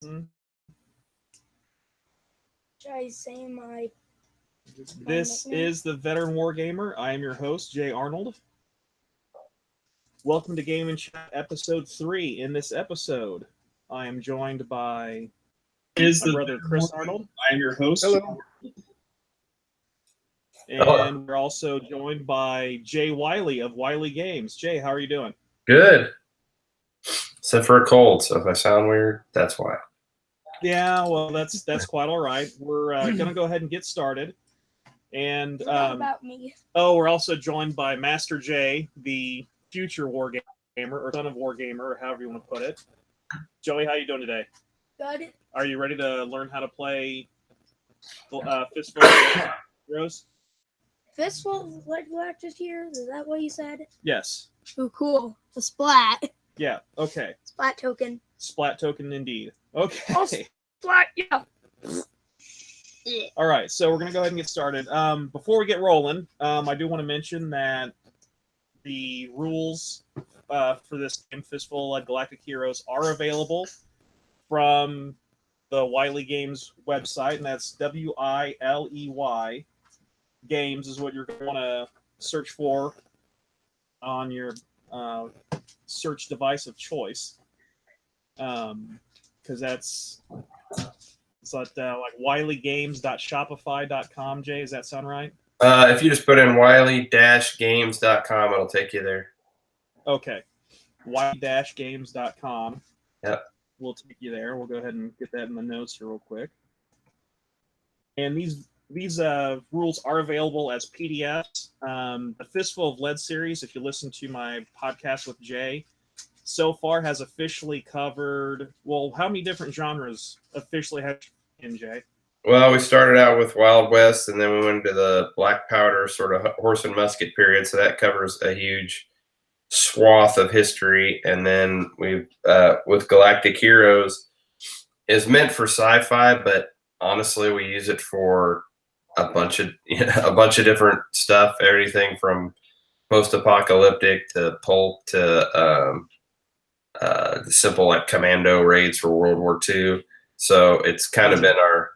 Should I say my... This is the Veteran Wargamer. I am your host, Jay Arnold. Welcome to Game and Chat Episode 3. In this episode, I am joined by my brother, Chris Arnold. I am your host. Hello. And we're also joined by Jay Wylie of Wylie Games. Jay, how are you doing? Good. Except for a cold, so if I sound weird, that's why. Yeah, well, that's quite all right. We're going to go ahead and get started. And What about me? we're also joined by Master Jay, the future Wargamer, or son of Wargamer, or however you want to put it. Joey, how you doing today? Good. Are you ready to learn how to play Fistful of Heroes? Fistful of Lead Galactic Heroes? Is that what you said? Yes. Oh, cool. The splat. Yeah, okay. Splat token. Splat token indeed. Okay. Oh, splat, yeah. All right, so we're going to go ahead and get started. Before we get rolling, I do want to mention that the rules for this game, Fistful of Lead Galactic Heroes, are available from the Wylie Games website, and that's Wiley Games is what you're going to want to search for on your search device of choice, because it's at like wileygames.shopify.com. Jay, does that sound right? If you just put in wiley-games.com, it'll take you there. Okay, wiley-games.com. Yep. We'll take you there. We'll go ahead and get that in the notes here real quick. And these rules are available as PDFs. The Fistful of Lead series, if you listen to my podcast with Jay, so far has officially covered, well, how many different genres officially have in, Jay? Well, we started out with Wild West, and then we went into the Black Powder sort of horse and musket period, so that covers a huge swath of history. And then we've with Galactic Heroes is meant for sci-fi, but honestly, we use it for a bunch of different stuff. Everything from post-apocalyptic to pulp to the simple like commando raids for World War II. So it's kind of been our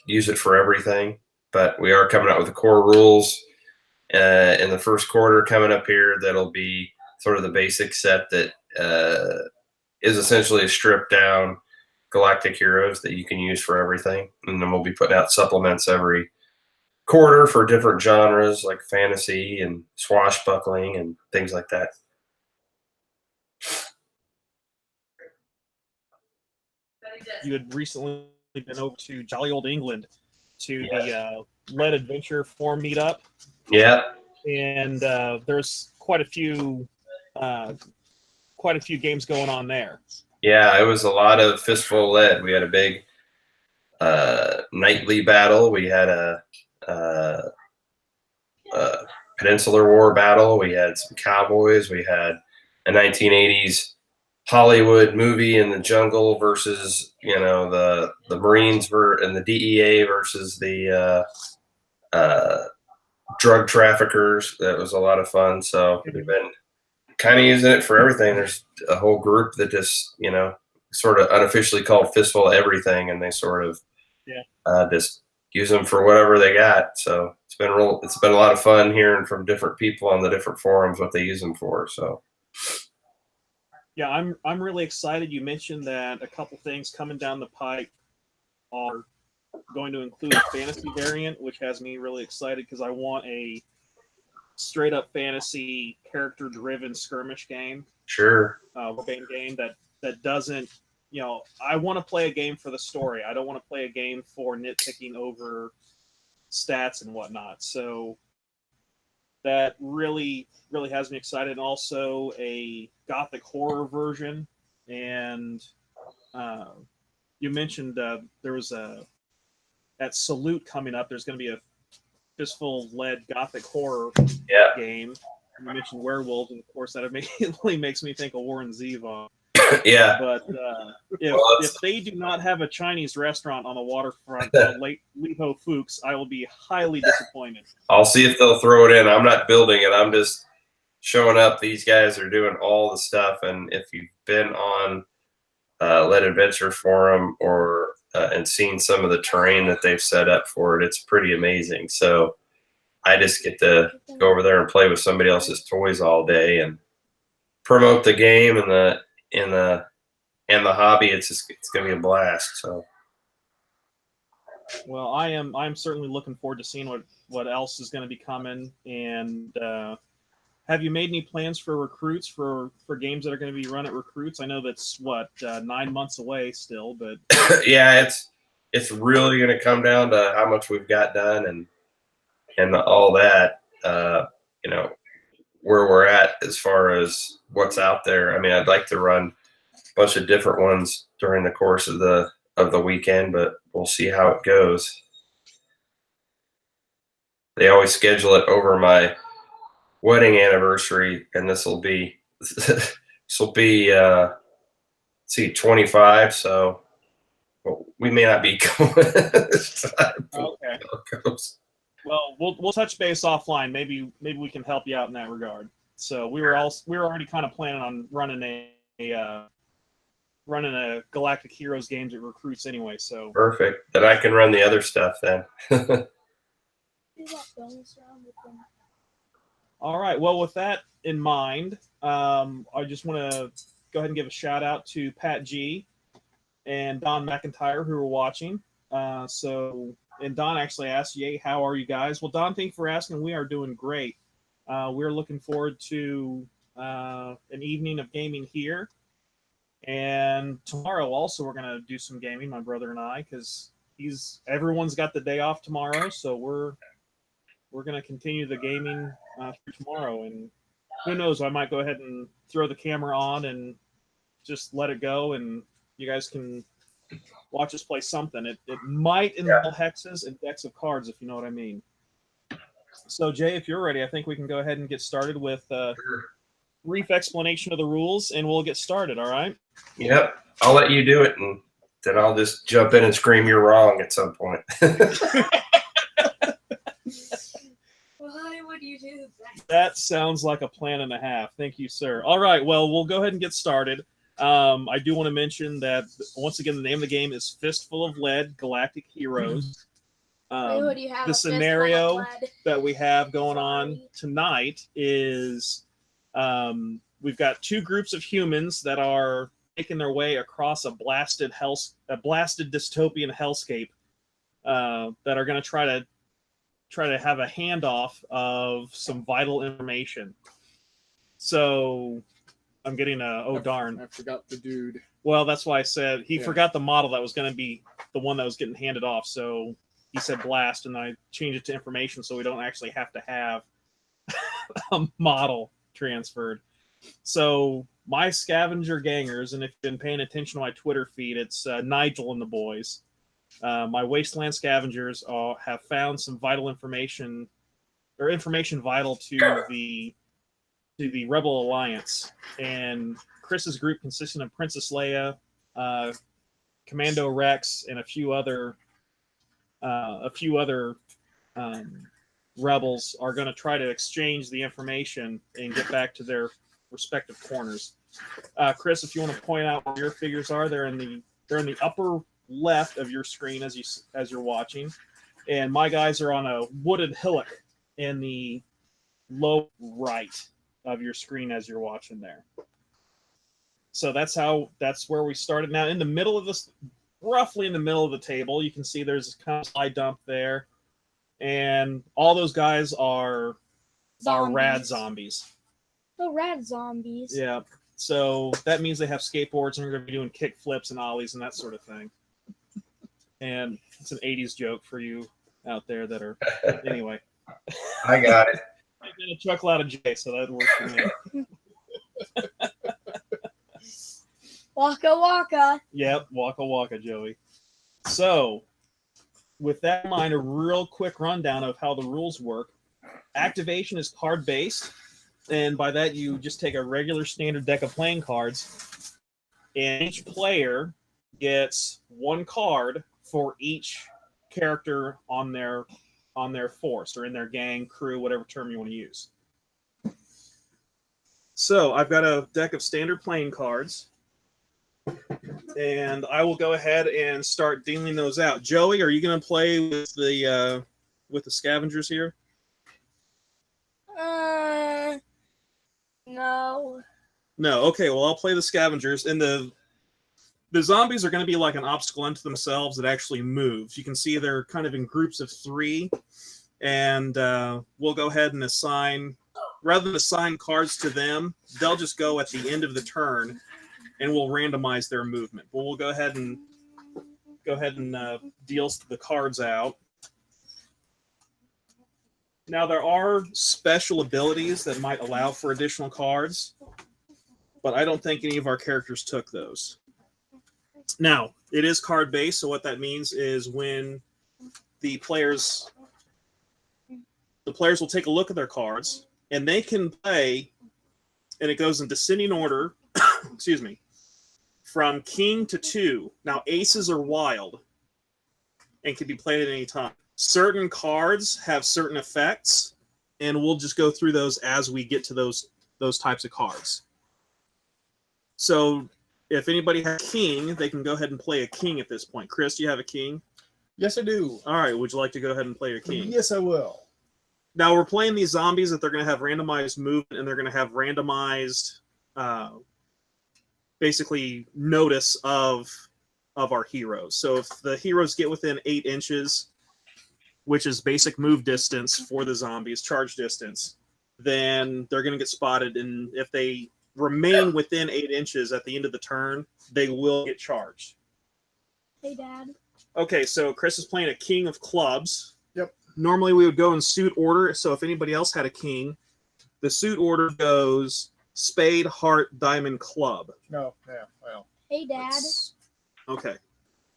use it for everything. But we are coming out with the core rules in the first quarter coming up here. That'll be sort of the basic set that is essentially a stripped down Galactic Heroes that you can use for everything. And then we'll be putting out supplements every quarter for different genres like fantasy and swashbuckling and things like that. You had recently been over to jolly old England to the Lead Adventure Forum meetup. Yeah. And there's quite a few games going on there. Yeah, it was a lot of Fistful of Lead. We had a big nightly battle. We had a Peninsular War battle. We had some cowboys. We had a 1980s Hollywood movie in the jungle versus, the Marines and the DEA versus the drug traffickers. That was a lot of fun. So we've been kind of using it for everything. There's a whole group that just, sort of unofficially called Fistful of Everything, and they sort of just use them for whatever they got. So it's been a lot of fun hearing from different people on the different forums what they use them for. So yeah, I'm really excited. You mentioned that a couple things coming down the pipe are going to include a fantasy variant, which has me really excited because I want a straight up fantasy character driven skirmish game. Sure. Game that doesn't, I want to play a game for the story. I don't want to play a game for nitpicking over stats and whatnot. So that really, really has me excited. And also a gothic horror version. And you mentioned there was at Salute coming up. There's going to be a Fistful of Lead gothic horror game. You mentioned werewolves, and of course that immediately makes me think of Warren Zevon. Yeah. But if they do not have a Chinese restaurant on the waterfront on Lake Liho Fuchs, I will be highly disappointed. I'll see if they'll throw it in. I'm not building it. I'm just showing up. These guys are doing all the stuff. And if you've been on led adventure for them or and seen some of the terrain that they've set up for it. It's pretty amazing. So I just get to go over there and play with somebody else's toys all day and promote the game and the hobby. It's going to be a blast. So. Well, I'm certainly looking forward to seeing what else is going to be coming. And have you made any plans for recruits for games that are going to be run at recruits? I know that's 9 months away still, but yeah, it's really going to come down to how much we've got done and all that. You know, where we're at as far as what's out there. I mean, I'd like to run a bunch of different ones during the course of the weekend, but we'll see how it goes. They always schedule it over my wedding anniversary, and this will be 25. So we may not be going this time. Okay. Well, we'll touch base offline. Maybe we can help you out in that regard. So we were already kind of planning on running a Galactic Heroes games at recruits anyway. So perfect. Then I can run the other stuff then. All right. Well, with that in mind, I just want to go ahead and give a shout out to Pat G and Don McIntyre who are watching. And Don actually asked, "Yay, how are you guys?" Well, Don, thank you for asking. We are doing great. We're looking forward to an evening of gaming here. And tomorrow also we're going to do some gaming, my brother and I, because everyone's got the day off tomorrow. So we're going to continue the gaming through tomorrow. And who knows, I might go ahead and throw the camera on and just let it go. And you guys can watch us play something. It might involve hexes and decks of cards, if you know what I mean. So, Jay, if you're ready, I think we can go ahead and get started with a brief explanation of the rules, and we'll get started, all right? Yep. I'll let you do it, and then I'll just jump in and scream you're wrong at some point. Why would you do that? That sounds like a plan and a half. Thank you, sir. All right, well, we'll go ahead and get started. I do want to mention that, once again, the name of the game is Fistful of Lead, Galactic Heroes. The scenario that we have going on tonight is we've got two groups of humans that are making their way across a blasted dystopian hellscape that are going to try to have a handoff of some vital information. So I'm getting darn. I forgot the dude. Well, that's why I said he forgot the model that was going to be the one that was getting handed off. So he said blast, and I changed it to information so we don't actually have to have a model transferred. So my scavenger gangers, and if you've been paying attention to my Twitter feed, it's Nigel and the boys. My wasteland scavengers have found some vital information, or information vital to the Rebel Alliance. And Chris's group, consisting of Princess Leia, Commando Rex, and a few other rebels, are going to try to exchange the information and get back to their respective corners. Chris, if you want to point out where your figures are, they're in the upper left of your screen as you're watching, and my guys are on a wooded hillock in the low right of your screen as you're watching there. So that's where we started. Now, in the middle of this, roughly in the middle of the table, you can see there's a kind of slide dump there, and all those guys are rad zombies. Oh, rad zombies. Yeah. So that means they have skateboards and are going to be doing kick flips and ollies and that sort of thing. And it's an 80s joke for you out there that are... Anyway. I got it. I did a chuckle out of Jay, so that works for me. Waka waka. Yep, waka waka, Joey. So, with that in mind, a real quick rundown of how the rules work. Activation is card-based, and by that you just take a regular standard deck of playing cards, and each player gets one card for each character on their force, or in their gang, crew, whatever term you want to use. So I've got a deck of standard playing cards, And I will go ahead and start dealing those out. Joey, are you going to play with the scavengers here? No. No. Okay. Well, I'll play the scavengers, and the zombies are going to be like an obstacle unto themselves that actually moves. You can see they're kind of in groups of 3, and we'll go ahead and assign, rather than assign cards to them, they'll just go at the end of the turn, and we'll randomize their movement. But we'll go ahead and deal the cards out. Now, there are special abilities that might allow for additional cards, but I don't think any of our characters took those. Now, it is card-based, so what that means is when the players will take a look at their cards, and they can play, and it goes in descending order, excuse me, from king to 2. Now, aces are wild and can be played at any time. Certain cards have certain effects, and we'll just go through those as we get to those types of cards. So if anybody has a king, they can go ahead and play a king at this point. Chris, do you have a king? Yes, I do. All right, would you like to go ahead and play your king? Yes, I will. Now, we're playing these zombies that they're going to have randomized movement, and they're going to have randomized, basically, notice of our heroes. So if the heroes get within 8 inches, which is basic move distance for the zombies, charge distance, then they're going to get spotted. And if they remain within 8 inches at the end of the turn, they will get charged. Hey, Dad. Okay, so Chris is playing a king of clubs. Yep. Normally we would go in suit order, so if anybody else had a king, the suit order goes spade, heart, diamond, club. No, yeah, well. Hey, Dad. Okay.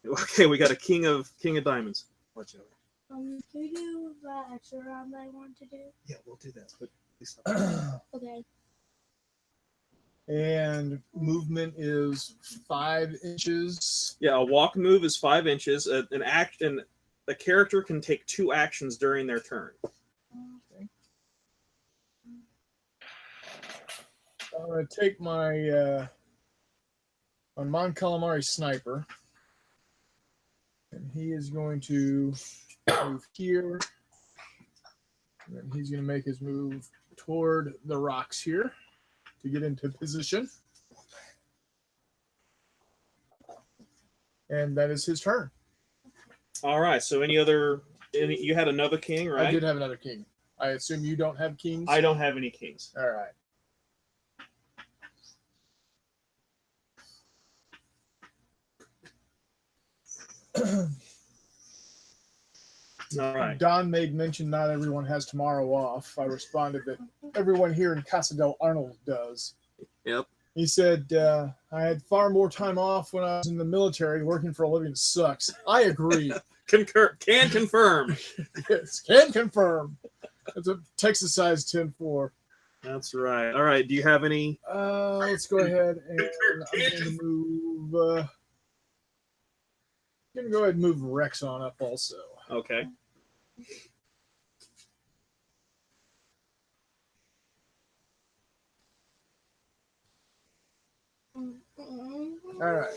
Okay, we got a king of diamonds. Watch out. Can you do that extra round I want to do? Yeah, we'll do that. But please stop. Okay. And movement is 5 inches. Yeah, a walk move is 5 inches. A character can take 2 actions during their turn. Okay. I'm going to take my Mon Calamari sniper, and he is going to move here, and then he's going to make his move toward the rocks here to get into position. And that is his turn. All right, so you had another king, right? I did have another king. I assume you don't have kings? I don't have any kings. All right. All right. Don made mention not everyone has tomorrow off. I responded that everyone here in Casa del Arnold does. Yep. He said, I had far more time off when I was in the military. Working for a living sucks. I agree. Concur. Can confirm. Yes, can confirm. That's a Texas size 10-4. That's right. All right. Do you have any? Let's go ahead and I'm going to move. I'm going to go ahead and move Rex on up also. Okay. All right.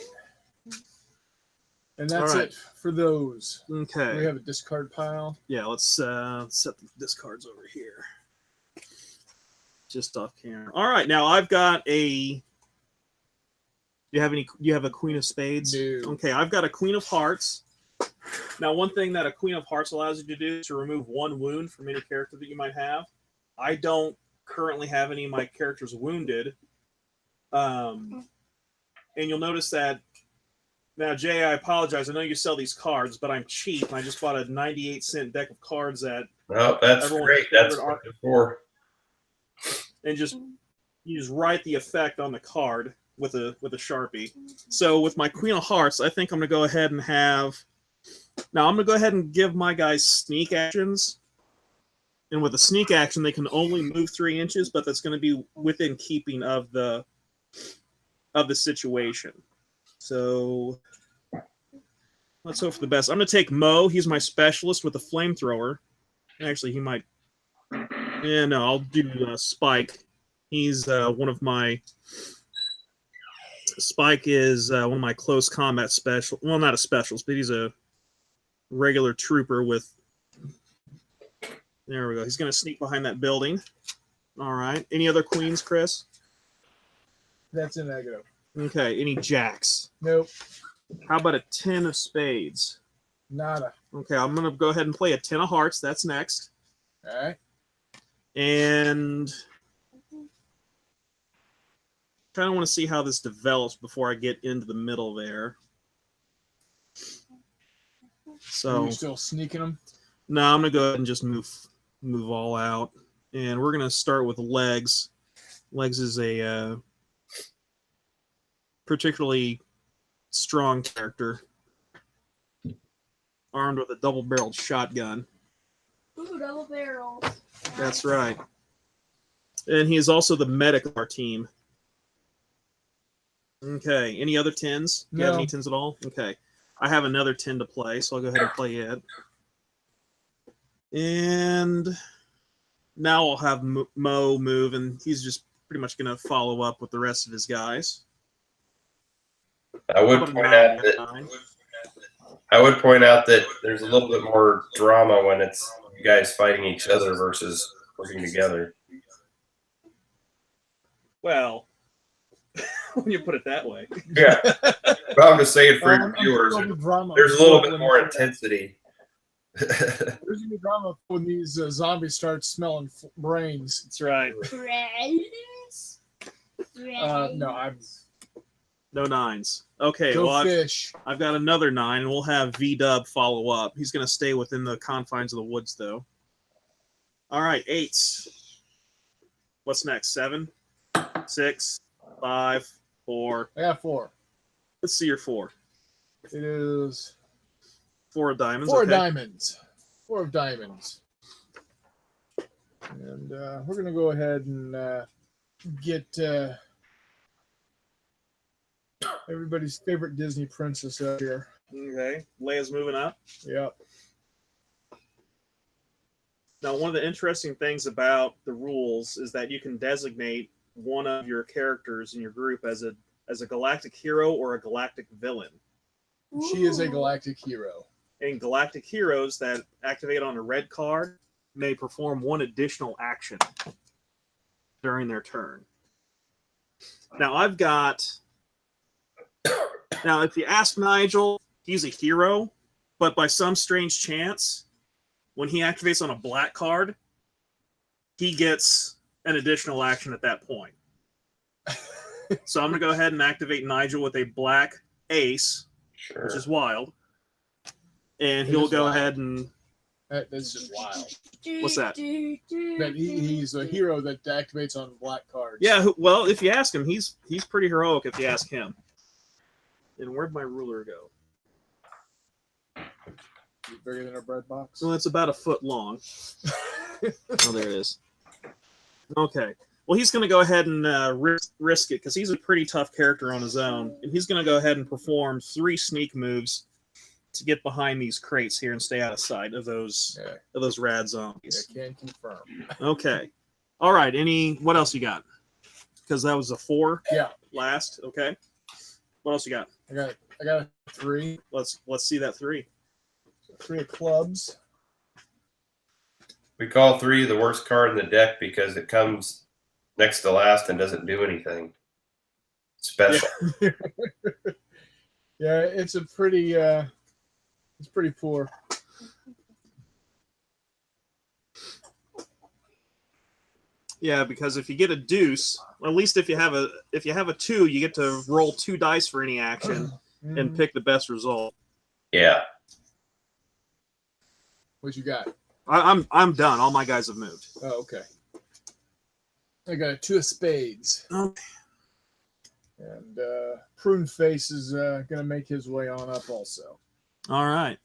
And that's All right. it for those. Okay. We have a discard pile. Yeah, let's set the discards over here. Just off camera. All right, now I've got a. Do you have a Queen of Spades? No. Okay, I've got a Queen of Hearts. Now, one thing that a Queen of Hearts allows you to do is to remove 1 wound from any character that you might have. I don't currently have any of my characters wounded. And you'll notice that. Now, Jay, I apologize. I know you sell these cards, but I'm cheap. And I just bought a 98-cent deck of cards at. Oh, that's great. That's what it's for. And just you just write the effect on the card with a Sharpie. So with my Queen of Hearts, I think I'm gonna go ahead and have. Now I'm gonna go ahead and give my guys sneak actions. And with a sneak action, they can only move 3 inches, but that's going to be within keeping of the situation. So let's hope for the best. I'm going to take Mo. He's my specialist with a flamethrower. Actually, he might. Yeah, no, I'll do Spike. He's one of my Spike is one of my close combat special. Well, not a specials, but he's a regular trooper with. There we go. He's going to sneak behind that building. All right. Any other queens, Chris? That's a negative. Okay. Any jacks? Nope. How about a 10 of spades? Nada. Okay. I'm going to go ahead and play a 10 of hearts. That's next. All right. And kind of want to see how this develops before I get into the middle there. So Are you still sneaking them? no, I'm going to go ahead and just move all out. And we're going to start with legs. Legs is a particularly strong character, armed with a double-barreled shotgun. Ooh, double barrels. That's right. And he is also the medic of our team. Okay. Any other 10s? Do you have No. any 10s at all? Okay. I have another 10 to play, so I'll go ahead and play it. And now I'll have Mo move, and he's just pretty much going to follow up with the rest of his guys. I would How about a point 9? out You that have a 9? I would point out that there's a little bit more drama when it's you guys fighting each other versus working together. Well, when you put it that way. Yeah, but I'm just saying for your viewers, There's drama there's a little bit when- more intensity. There's gonna be drama when these zombies start smelling brains. That's right. Friends. No, I'm No 9s. Okay, go well, fish. I've got another 9, and we'll have V-Dub follow up. He's going to stay within the confines of the woods, though. All right, 8s. What's next? 7, 6, 5, 4. I got 4. Let's see your 4. It is 4 of diamonds. 4 okay. diamonds. 4 of diamonds. And we're gonna go ahead and get everybody's favorite Disney princess out here. Okay, Leia's moving up. Yep. Now, one of the interesting things about the rules is that you can designate one of your characters in your group as a galactic hero or a galactic villain. She is a galactic hero. And galactic heroes that activate on a red card may perform one additional action during their turn. Now, now, if you ask Nigel, he's a hero, but by some strange chance, when he activates on a black card, he gets an additional action at that point. So I'm going to go ahead and activate Nigel with a black ace, Sure. which is wild. And It he'll is go wild. ahead and... That's just wild. What's that? That he's a hero that activates on black cards. Yeah, well, if you ask him, he's pretty heroic if you ask him. And where'd my ruler go? Bigger than a bread box. Well, it's about a foot long. Oh, there it is. Okay. Well, he's going to go ahead and risk it because he's a pretty tough character on his own. And he's going to go ahead and perform 3 sneak moves to get behind these crates here and stay out of sight of those rad I zombies. can confirm. Okay. All right. What else you got? Because that was a 4 Yeah, last. Okay. What else you got? I got a 3. Let's see that 3. 3 of clubs. We call 3 the worst card in the deck because it comes next to last and doesn't do anything special. Yeah, it's a pretty it's pretty poor. Yeah, because if you get a deuce, or at least if you have a 2, you get to roll 2 dice for any action and pick the best result. Yeah. What you got? I'm done. All my guys have moved. Oh, okay. I got a 2 of spades. Okay. And Prune Face is going to make his way on up also. All right.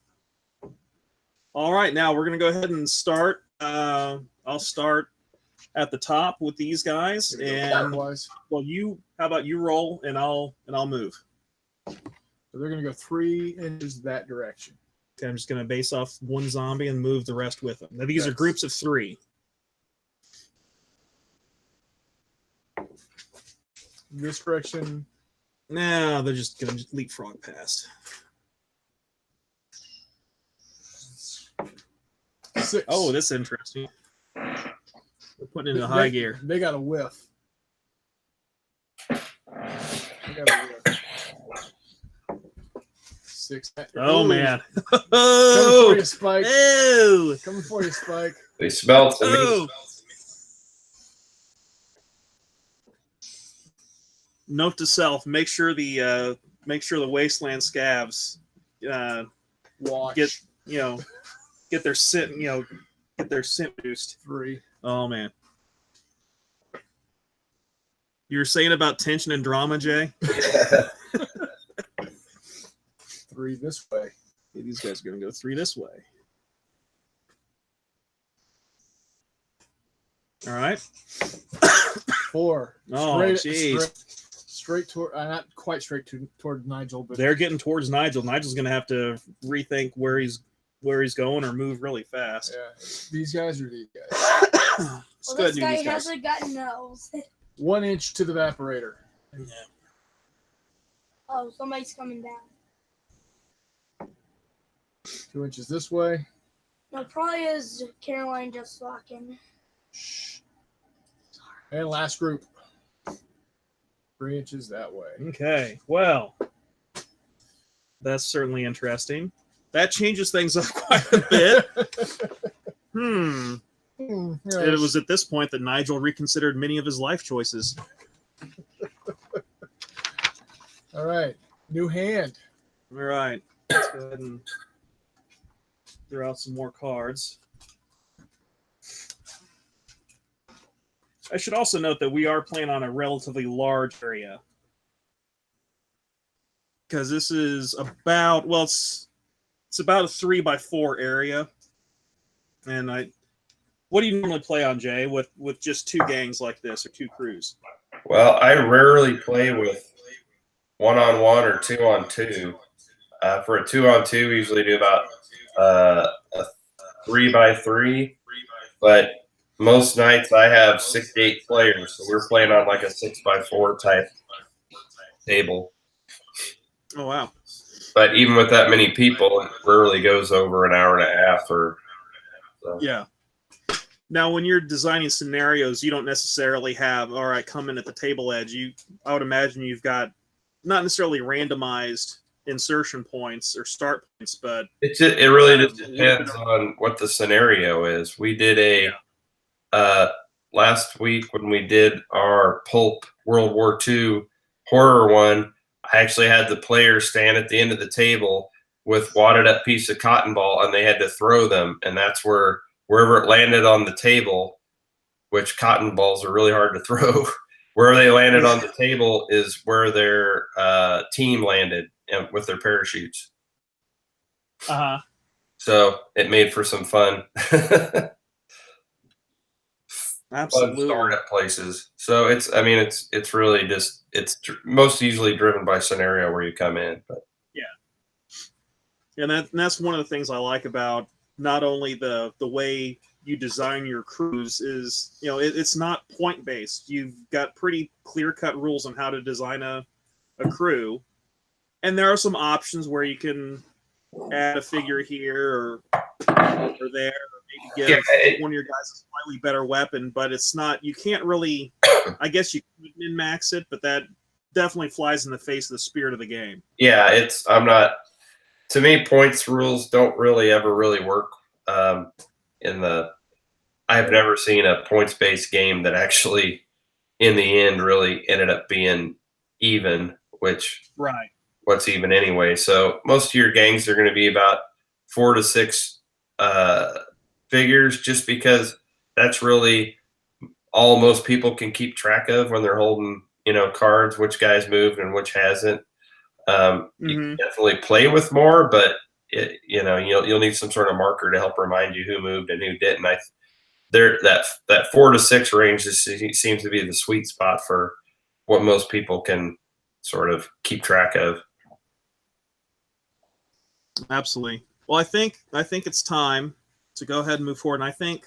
All right. Now we're gonna go ahead and start. I'll start at the top with these guys, and Clockwise. well, how about you roll and I'll move. So they're going to go 3 inches that direction. Okay, I'm just gonna base off 1 zombie and move the rest with them. Now these are Yes. groups of 3. This direction. No, they're just going to leapfrog past. 6. Oh, this is interesting. We're putting it in high gear. They got a whiff. They got a whiff. 6. Oh, Ooh. man. Coming Oh, for you, Spike. oh, Coming for you, Spike. They smelled to me. oh. Note to self: make sure the wasteland scavs Wash. get their scent boost. 3. Oh man, you were saying about tension and drama, Jay? 3 this way. Yeah, these guys are gonna go 3 this way. All right. 4. Oh, jeez. Straight toward, not quite straight toward Nigel, but They're getting towards Nigel. Nigel's gonna have to rethink where he's going or move really fast. yeah, these guys or these guys. Let's Well, go ahead this and do guy these guys. hasn't gotten nose. 1 inch to the evaporator. Yeah. Oh, somebody's coming down. 2 inches this way. No, probably is Caroline just walking. Shh. And last group. 3 inches that way. Okay, well, that's certainly interesting. That changes things up quite a bit. Yeah, It was at this point that Nigel reconsidered many of his life choices. all right. New hand. All right, let's go ahead and throw out some more cards. I should also note that we are playing on a relatively large area. Because this is about, well, it's about a 3x4 area. And what do you normally play on, Jay, with just 2 gangs like this or 2 crews? Well, I rarely play with 1-on-1 or 2-on-2. For a 2-on-2, we usually do about a 3x3. But most nights I have 6 to 8 players, so we're playing on like a 6x4 type table. Oh, wow. But even with that many people, it rarely goes over an hour and a half. So. Yeah. Now, when you're designing scenarios, you don't necessarily have, all right, come in at the table edge. I would imagine you've got not necessarily randomized insertion points or start points, but it really just depends on what the scenario is. We did last week when we did our Pulp World War II horror one, I actually had the players stand at the end of the table with wadded up piece of cotton ball, and they had to throw them, and that's wherever it landed on the table, which cotton balls are really hard to throw, where they landed on the table is where their team landed with their parachutes. uh-huh. So it made for some fun. Absolutely. Fun startup places. So it's really just, it's most easily driven by scenario where you come in. But And that's one of the things I like about not only the way you design your crews is, it's not point based. You've got pretty clear cut rules on how to design a crew, and there are some options where you can add a figure here or there, or maybe give one of your guys a slightly better weapon. But it's not, you can't really. I guess you could min-max it, but that definitely flies in the face of the spirit of the game. yeah, to me, points rules don't ever really work. I've never seen a points-based game that actually, in the end, really ended up being even, which Right. what's even anyway. So most of your gangs are going to be about 4 to 6 figures, just because that's really all most people can keep track of when they're holding, cards, which guys moved and which hasn't. You can definitely play with more, but you'll need some sort of marker to help remind you who moved and who didn't. That 4 to 6 range seems to be the sweet spot for what most people can sort of keep track of. Absolutely. Well, I think it's time to go ahead and move forward. And I think,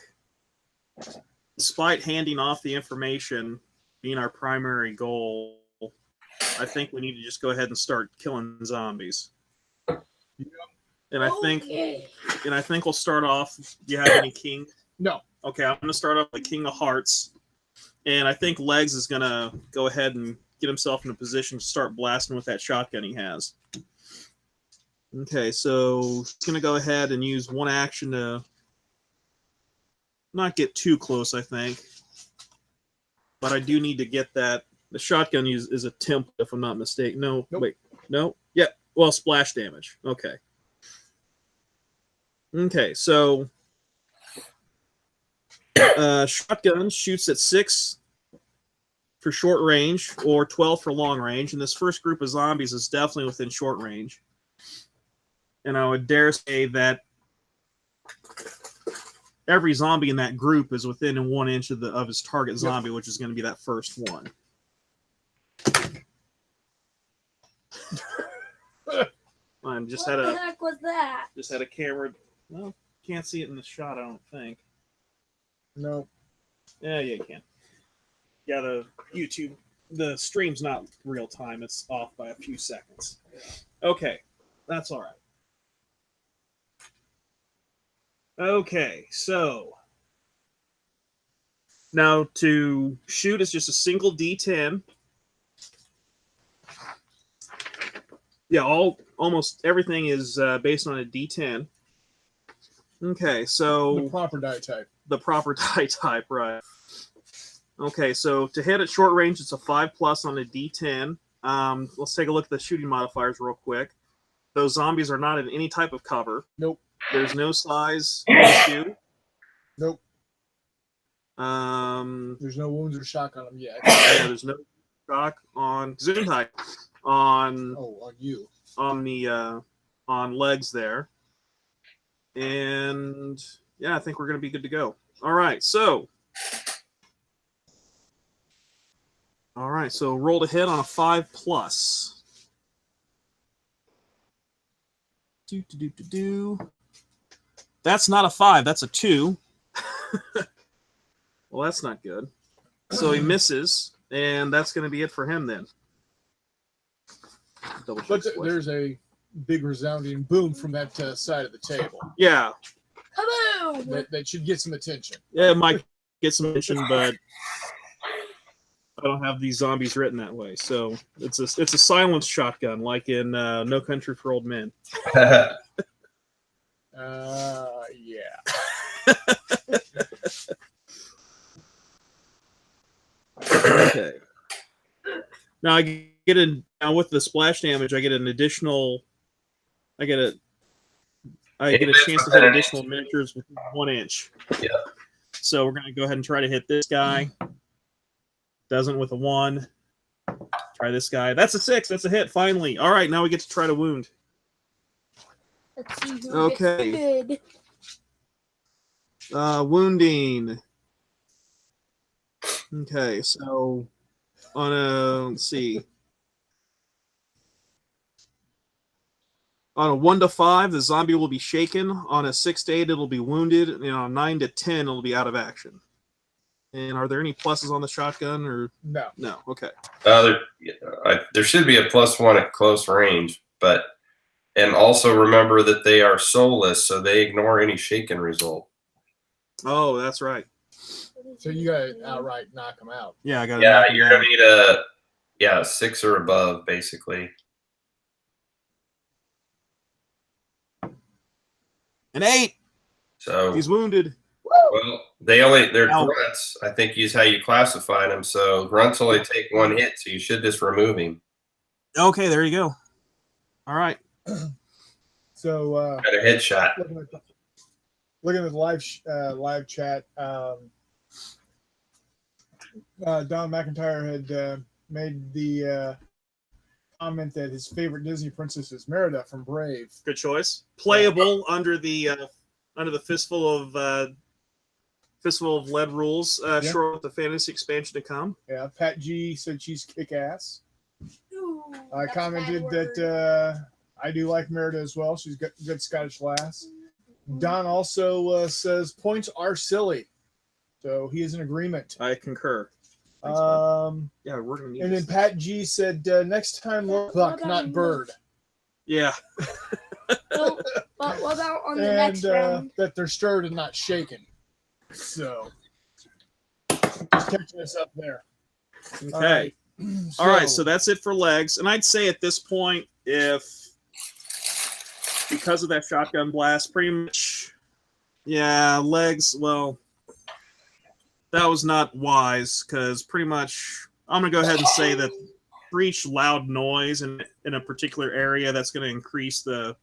despite handing off the information being our primary goal, I think we need to just go ahead and start killing zombies. Yep. And I think Okay. we'll start off. Do you have any king? No. Okay, I'm going to start off with King of Hearts. And I think Legs is going to go ahead and get himself in a position to start blasting with that shotgun he has. Okay, so he's going to go ahead and use one action to not get too close, I think. But I do need to get that. The shotgun is a template, if I'm not mistaken. No, Nope. wait. No? Yeah, well, splash damage. Okay. Okay, so shotgun shoots at 6 for short range or 12 for long range, and this first group of zombies is definitely within short range. And I would dare say that every zombie in that group is within 1 inch of his target zombie, which is going to be that first one. I just What had the heck was that? a camera. Well, can't see it in the shot, I don't think. No. Yeah, you can. Yeah, the YouTube, the stream's not real time. It's off by a few seconds. Okay, that's all right. Okay, so now to shoot is just a single D10. Yeah, almost everything is based on a D10. Okay, so The proper die type. the proper die type, right? Okay, so to hit at short range, it's a 5+ on a D10. Let's take a look at the shooting modifiers real quick. Those zombies are not in any type of cover. Nope. There's no size issue. Nope. Yeah, There's no wounds or shock on them yet. there's no shock on zoom height on Oh, on you. on Legs there. And yeah, I think we're gonna be good to go. All right, so roll to hit on a 5+. That's not a 5. That's a 2. Well, that's not good. So he misses, and that's going to be it for him then. Double check But splash. there's a big resounding boom from that side of the table. Yeah, Kaboom! That should get some attention. yeah, it might get some mention, but I don't have these zombies written that way. So it's a silenced shotgun, like in No Country for Old Men. Yeah. Okay. Now I get with the splash damage. I get an additional. I get a chance to hit additional miniatures within 1 inch. Yeah. So we're gonna go ahead and try to hit this guy. Doesn't with a 1. Try this guy. That's a 6. That's a hit. Finally. All right. Now we get to try to wound. Let's see who Okay. gets wounded. Wounding. Okay, so on a let's see. On a 1 to 5, the zombie will be shaken. On a 6 to 8, it'll be wounded. And on a 9 to 10, it'll be out of action. And are there any pluses on the shotgun or No. no? Okay. There should be a +1 at close range, and also remember that they are soulless, so they ignore any shaken result. Oh, that's right. So you gotta outright knock them out. Yeah, I got. Yeah, you're gonna need a 6 or above, basically. An 8. So He's wounded. well, they're grunts. I think is how you classify them. So grunts only take 1 hit, so you should just remove him. Okay, there you go. All right. So Got a headshot. looking at the live chat, Don McIntyre had made the comment that his favorite Disney princess is Merida from Brave. Good choice. Playable under the Fistful of Lead rules. Short with the fantasy expansion to come. Yeah, Pat G said she's kick ass. Ooh, I that's a commented bad word. that I do like Merida as well. She's got good Scottish lass. Don also says points are silly, so he is in agreement. I concur. Thanks, bud. Yeah, we're gonna need And then this. Pat G said, next time look buck, not bird. Yeah. Well, but what about on the And next round? that they're stirred and not shaken. So, just catching us up there. Okay. All right, so that's it for legs. And I'd say at this point, because of that shotgun blast, pretty much, yeah, legs, well, that was not wise, because pretty much, I'm going to go ahead and say that for each loud noise in a particular area, that's going to increase the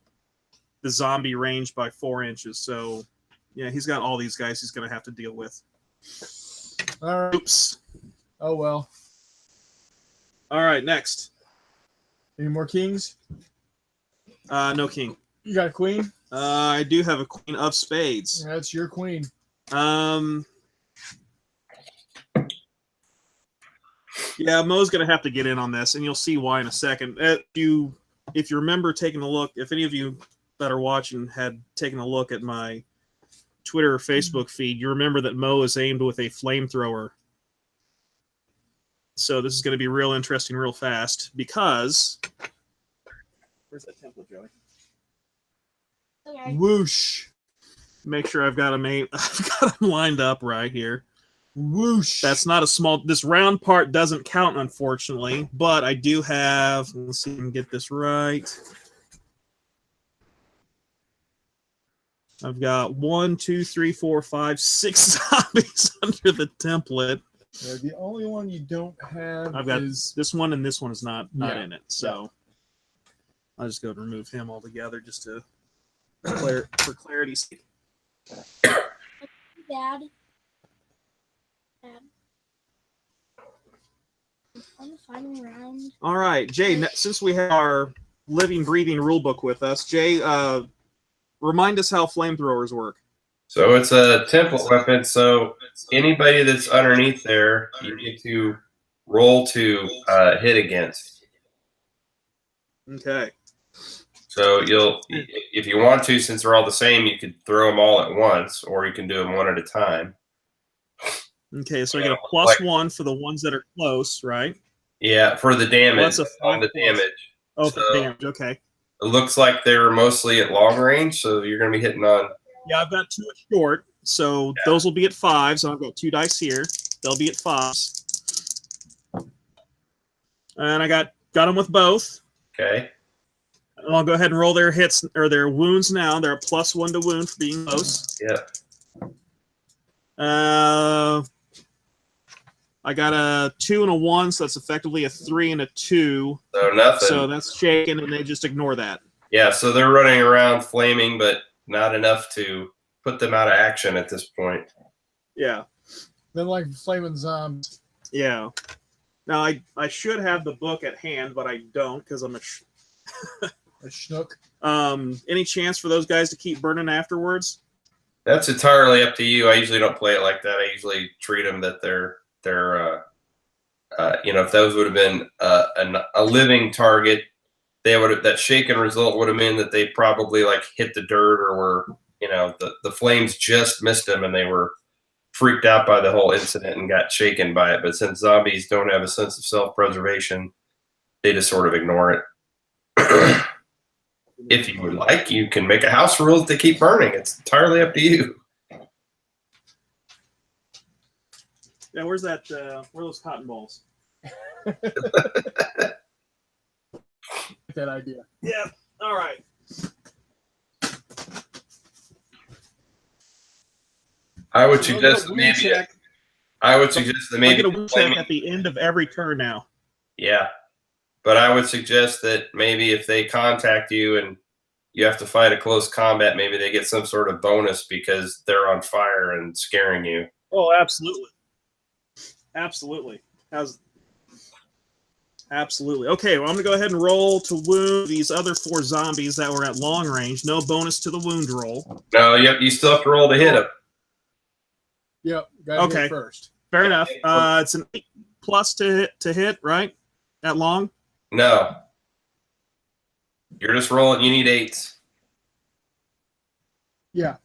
zombie range by 4 inches. So, yeah, he's got all these guys he's going to have to deal with. All right. Oops. Oh, well. All right, next. Any more kings? No king. You got a queen? I do have a queen of spades. That's your queen. Yeah, Mo's going to have to get in on this, and you'll see why in a second. If you remember taking a look, if any of you that are watching had taken a look at my Twitter or Facebook feed, you remember that Mo is aimed with a flamethrower. So this is going to be real interesting real fast, because... Where's that template, Joey? Okay. Whoosh. Make sure I've got him lined up right here. Whoosh. That's not a small... This round part doesn't count, unfortunately, but I do have... Let's see if I can get this right. I've got 1, 2, 3, 4, 5, 6 zombies under the template. Yeah, the only one you don't have I've got is... this one, and this one is not Yeah. in it. So I'll just go and remove him altogether just to for clarity's sake. Bad. On the final round. All right, Jay, since we have our living, breathing rule book with us, Jay, remind us how flamethrowers work. So it's a template weapon. So anybody that's underneath there, you need to roll to hit against. Okay. So if you want to, since they're all the same, you could throw them all at once, or you can do them one at a time. Okay, so I get a +1 for the ones that are close, right? Yeah, for the damage. Well, that's a on the 5+. damage. Oh, So damage. Okay. it looks like they're mostly at long range, so you're going to be hitting on. Yeah, I've got 2 at short, so those will be at 5s. So I've got 2 dice here. They'll be at 5s. And I got them with both. Okay. And I'll go ahead and roll their hits or their wounds now. They're a +1 to wound for being close. Yeah. I got a 2 and a 1, so that's effectively a 3 and a 2. So nothing. So that's shaken, and they just ignore that. Yeah, so they're running around flaming, but not enough to put them out of action at this point. Yeah. Then like flaming zombies. Yeah. Now, I should have the book at hand, but I don't because I'm A schnook. Any chance for those guys to keep burning afterwards? That's entirely up to you. I usually don't play it like that. I usually treat them that they're if those would have been a living target, they would have, that shaken result would have been that they probably like hit the dirt or were, the flames just missed them and they were freaked out by the whole incident and got shaken by it. But since zombies don't have a sense of self-preservation, they just sort of ignore it. If you would like, you can make a house rule that they keep burning. It's entirely up to you. Yeah, where's that? Where are those cotton balls? That idea. Yeah. All right. I would suggest that maybe. I would suggest that maybe. I get a wound check at the end of every turn now. Yeah, but I would suggest that maybe if they contact you and you have to fight a close combat, maybe they get some sort of bonus because they're on fire and scaring you. Oh, absolutely. Absolutely. Absolutely. Okay, well, I'm going to go ahead and roll to wound these other 4 zombies that were at long range. No bonus to the wound roll. No, you still have to roll to hit them. Yep. Gotta Okay. hit first. Fair enough. It's an 8+ to hit, right? At long? No. You're just rolling. You need 8s. Yeah.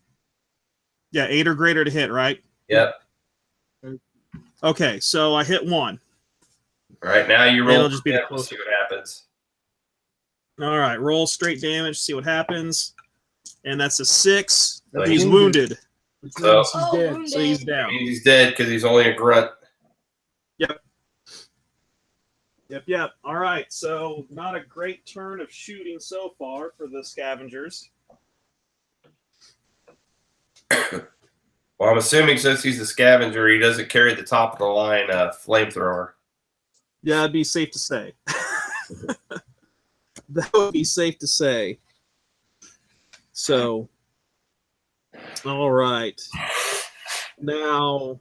Yeah, 8 or greater to hit, right? Yep. Okay, so I hit 1. All right, now you roll. It'll just be the we'll see what happens. All right, roll straight damage, see what happens. And that's a 6. Like, He's wounded. Which So- means he's dead. wounded. So he's That down. means he's dead because he's only a grunt. Yep. All right, so not a great turn of shooting so far for the scavengers. Well, I'm assuming since he's a scavenger, he doesn't carry the top of the line flamethrower. Yeah, that'd be safe to say. That would be safe to say. So, all right. Now,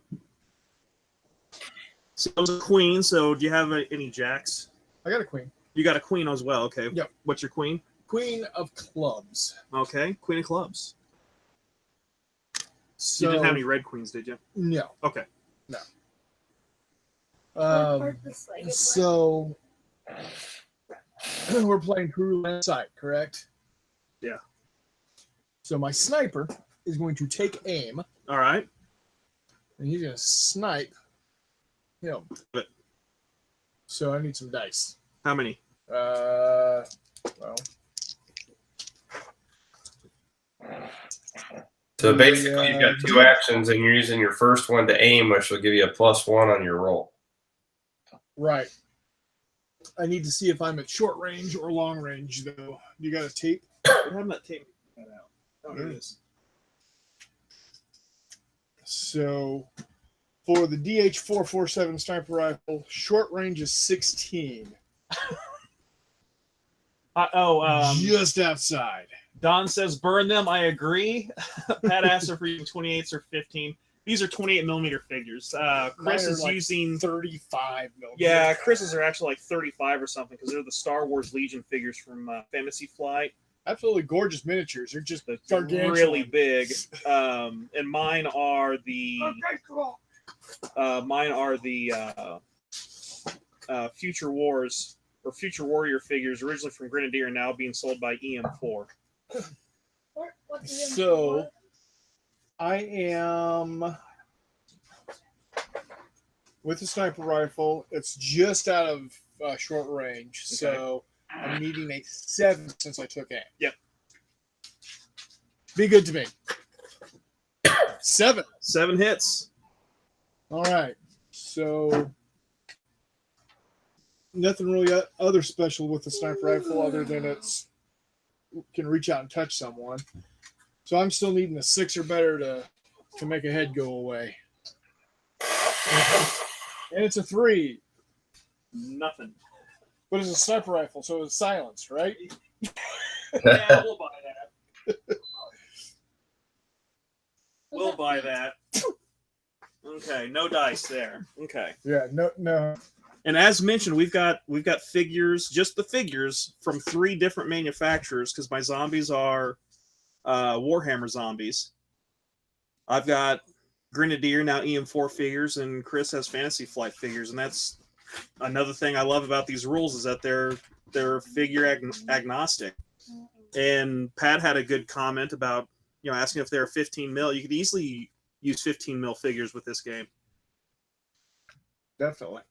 so it was a queen. So, do you have any jacks? I got a queen. You got a queen as well. Okay. Yep. What's your queen? Queen of clubs. Okay. Queen of clubs. So, You didn't have any red queens, did you? No. Okay. So we're playing True Land Sight, correct? Yeah. So my sniper is going to take aim, All right. and he's going to snipe him. But- So I need some dice. How many? Well, So basically, you've got 2 actions, and you're using your first one to aim, which will give you a +1 on your roll. right. I need to see if I'm at short range or long range, though. You got a tape? I have that tape. Oh, here it it is. So for the DH-447 sniper rifle, short range is 16. Just outside. Don says burn them. I agree. Pat asked if we're using 28s or 15. These are 28 millimeter figures. Chris Mine are is like using 35 millimeters. Yeah, Chris's are actually like 35 or something because they're the Star Wars Legion figures from Fantasy Flight. Absolutely gorgeous miniatures. They're just That's gargantuan. really big. And mine are the Future Wars or Future Warrior figures originally from Grenadier, now being sold by EM4. So I am with the sniper rifle. It's just out of short range, so I'm needing a 7 since I took aim. Yep. Be good to me. 7. 7 hits. All right. So nothing really other special with the sniper rifle other than it's can reach out and touch someone. So I'm still needing a 6 or better to make a head go away. And it's a 3, Nothing. but it's a sniper rifle, so it's silenced, right? Yeah, we'll buy that. We'll buy that. Okay, no dice there. Okay. Yeah, no. And as mentioned, we've got figures, just the figures from 3 different manufacturers because my zombies are Warhammer zombies. I've got Grenadier, now EM4 figures, and Chris has Fantasy Flight figures, and that's another thing I love about these rules is that they're figure agnostic. And Pat had a good comment about asking if they're 15 mil. You could easily use 15 mil figures with this game. Definitely.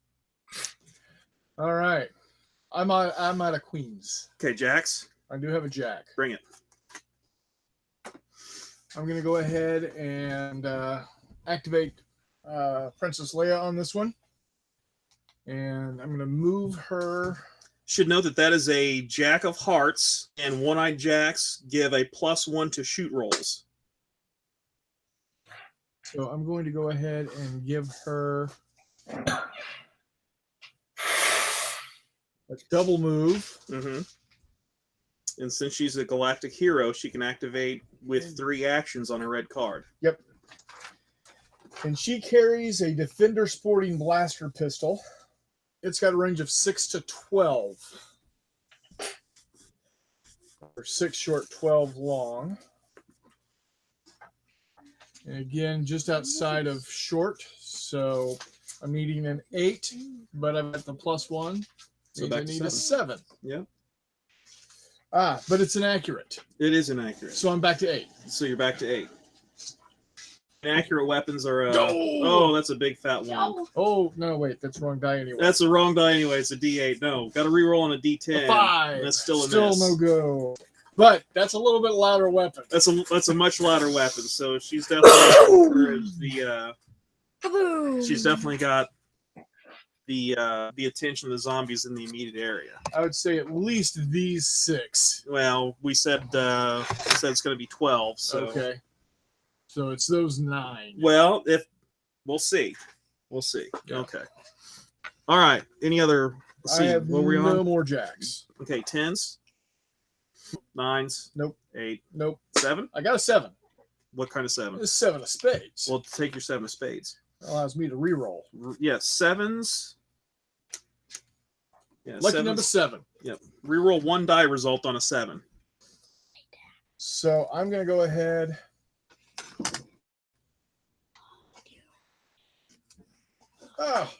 All right. I'm out of queens. Okay, Jax, I do have a jack. bring it. I'm going to go ahead and activate Princess Leia on this one. And I'm going to move her. Should note that is a Jack of Hearts, and One-Eyed Jacks give a +1 to shoot rolls. So I'm going to go ahead and give her a double move. Mm-hmm. And since she's a Galactic Hero, she can activate with 3 actions on a red card. Yep. And she carries a Defender Sporting Blaster pistol. It's got a range of 6 to 12. Or 6 short, 12 long. And again, just outside of short. So I'm needing an 8, but I've got the +1. So I back need to a 7. Yeah. But it's inaccurate. It is inaccurate. So I'm back to 8. So you're back to 8. Inaccurate weapons are. No! Oh, that's a big fat one. No. Oh no, wait, that's the wrong die anyway. That's the wrong die anyway. It's a D8. No, got to reroll on a D10. A 5. That's still a miss. no go. But that's a little bit louder weapon. That's a much louder weapon. So she's definitely Kaboom! she's definitely got the attention of the zombies in the immediate area. I would say at least these 6. Well, we said it's going to be 12. So Okay. So it's those 9. well, if we'll see. Yeah. Okay. All right. Any other? Let's see. I have What were we no on? more jacks. Okay. 10s, 9s. Nope. 8, Nope. 7. I got a 7. What kind of 7? It's 7 of spades. Well, take your 7 of spades. Allows me to reroll. Yeah, 7s. Yeah, Lucky 7s. number 7. Yep. Reroll 1 die result on a 7. So I'm going to go ahead. Oh,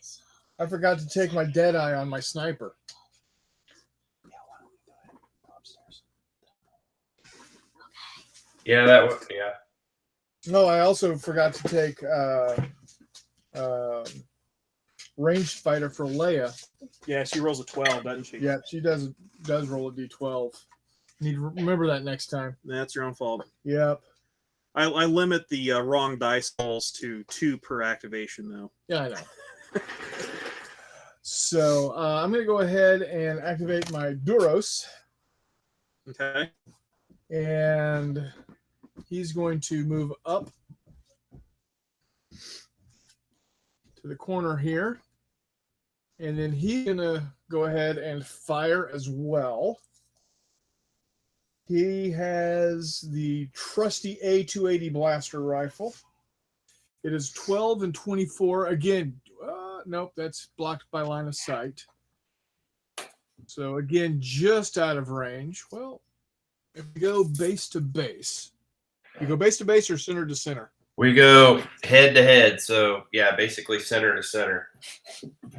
I forgot to take my dead eye on my sniper. Yeah, that would. Yeah. No, I also forgot to take ranged fighter for Leia. Yeah, she rolls a 12, doesn't she? Yeah, she does roll a d12. Need to remember that next time. That's your own fault. Yep. I limit the wrong dice rolls to 2 per activation, though. Yeah, I know. So I'm going to go ahead and activate my Duros, Okay. and he's going to move up to the corner here, and then he's going to go ahead and fire as well. He has the trusty A280 blaster rifle. It is 12 and 24. Again, nope, that's blocked by line of sight. So again, just out of range. Well, if you go base to base, you go base to base or center to center? We go head to head. So yeah, basically center to center.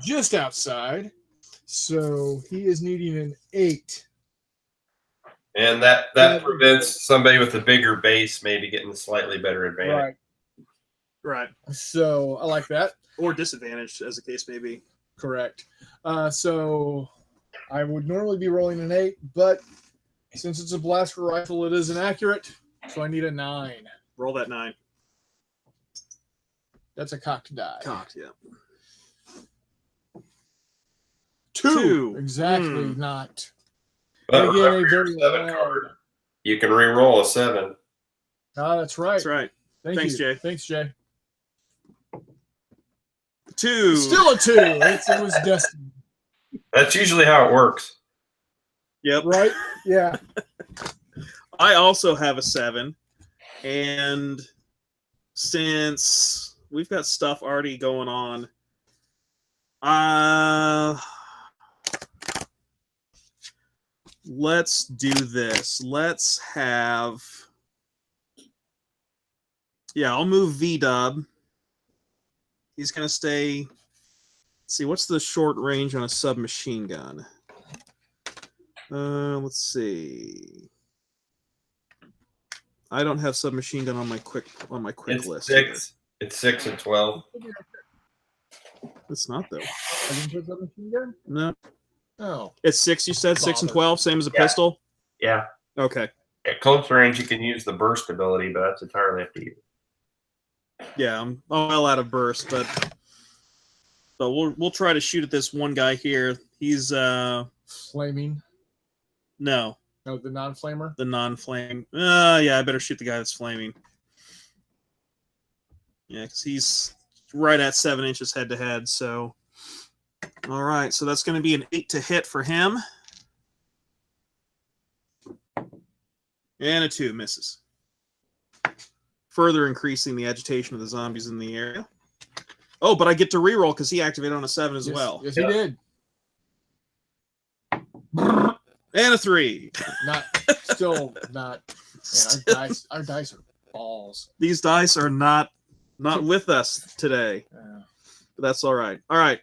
Just outside. So he is needing an 8. And that prevents somebody with a bigger base maybe getting a slightly better advantage. Right. Right. So I like that. Or disadvantaged, as the case may be. Correct. So I would normally be rolling an 8, but since it's a blaster rifle, it is inaccurate. So I need a 9. Roll that 9. That's a cocked die. Cocked, yeah. 2. Exactly not. But Again, remember a your very 7 loud- card. You can re-roll a 7. Ah, that's right. That's right. Thanks, Thanks, Jay. Thanks, Jay. 2. Still a 2. It was destined. That's usually how it works. Yep. Right? Yeah. I also have a 7. And since we've got stuff already going on, let's do this. Let's have... Yeah, I'll move V-Dub. He's going to stay... Let's see, what's the short range on a submachine gun? Let's see. I don't have submachine gun on my quick It's list. 6. It's 6 and 12. It's not though. I didn't put that machine gun? No, Oh. it's 6. You said 6 and Bother. 12, same as a Yeah. pistol. Yeah. Okay. At close range, you can use the burst ability, but that's entirely up to you. Yeah, I'm well out of burst, but we'll try to shoot at this one guy here. He's Flaming. no, No, the non-flamer. the non-flame. Yeah, I better shoot the guy that's flaming. Yeah, because he's right at 7 inches head to head. So, all right, so that's going to be an 8 to hit for him, and a 2 misses, further increasing the agitation of the zombies in the area. Oh, but I get to reroll because he activated on a 7 as well, Yes, Yeah. he did. and a 3. Not still not. Man, our dice are balls. These dice are not with us today. But that's all right. All right.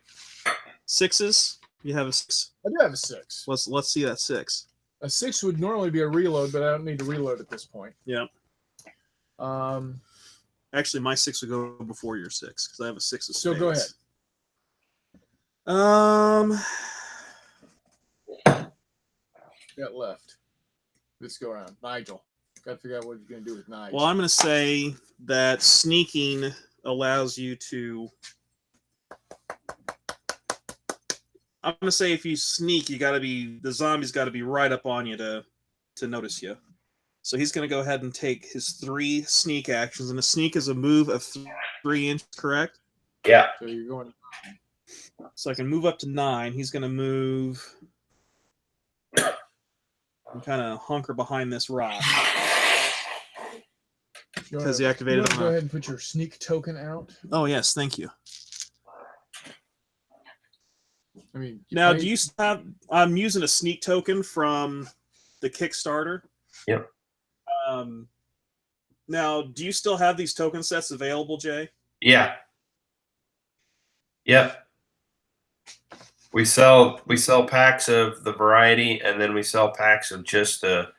6s. You have a 6. I do have a 6. Let's see that 6. A 6 would normally be a reload, but I don't need to reload at this point. Yeah. Actually, my 6 would go before your 6 because I have a 6 of spades. So go ahead. Got left. Let's go around. Nigel. Got to figure out what you're going to do with Nigel. Well, I'm going to say that sneaking allows you to. I'm going to say if you sneak, the zombie's got to be right up on you to notice you. So he's going to go ahead and take his 3 sneak actions, and a sneak is a move of 3 inches, correct? Yeah. So you're going. So I can move up to 9. He's going to move and kind of hunker behind this rock because he activated. Go ahead and put your sneak token out. Oh yes, thank you. I mean, Now, do you have? I'm using a sneak token from the Kickstarter. Yep. Now, do you still have these token sets available, Jay? Yeah. Yep. We sell packs of the variety, and then we sell packs of just the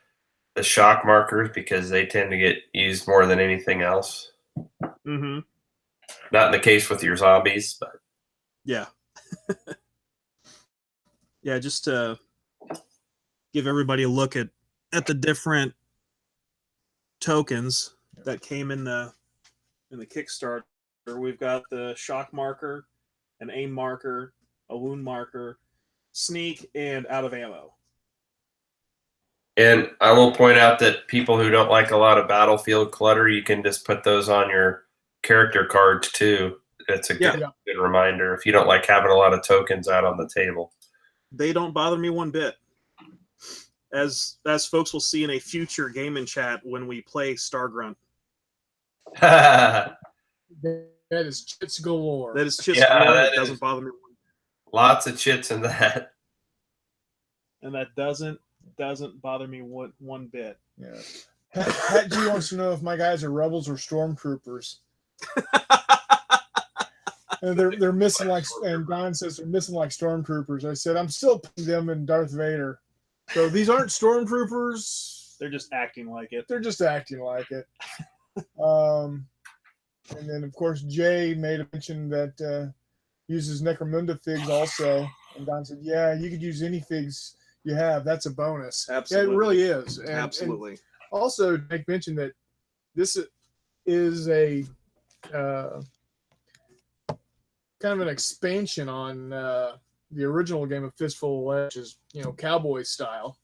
shock markers because they tend to get used more than anything else. Mm-hmm. Not in the case with your zombies, but yeah. Yeah, just to give everybody a look at the different tokens that came in the Kickstarter. We've got the shock marker, an aim marker, a wound marker, sneak, and out of ammo. And I will point out that people who don't like a lot of battlefield clutter, you can just put those on your character cards too. It's a good reminder if you don't like having a lot of tokens out on the table. They don't bother me one bit. As folks will see in a future game and chat when we play Stargrunt. That is chits galore. That is chits galore. It doesn't bother me one bit. Lots of chits in that. And that doesn't bother me one bit. Yeah. Pat G wants to know if my guys are rebels or stormtroopers. And they're missing and Don says they're missing like stormtroopers. I said I'm still putting them in Darth Vader. So these aren't stormtroopers. They're just acting like it. They're just acting like it. And then of course Jay made a mention that uses Necromunda figs also, and Don said, "Yeah, you could use any figs you have. That's a bonus." Absolutely, yeah, it really is. And, absolutely. And also, Nick mentioned that this is a kind of an expansion on the original game of Fistful of Lead, which is cowboy style,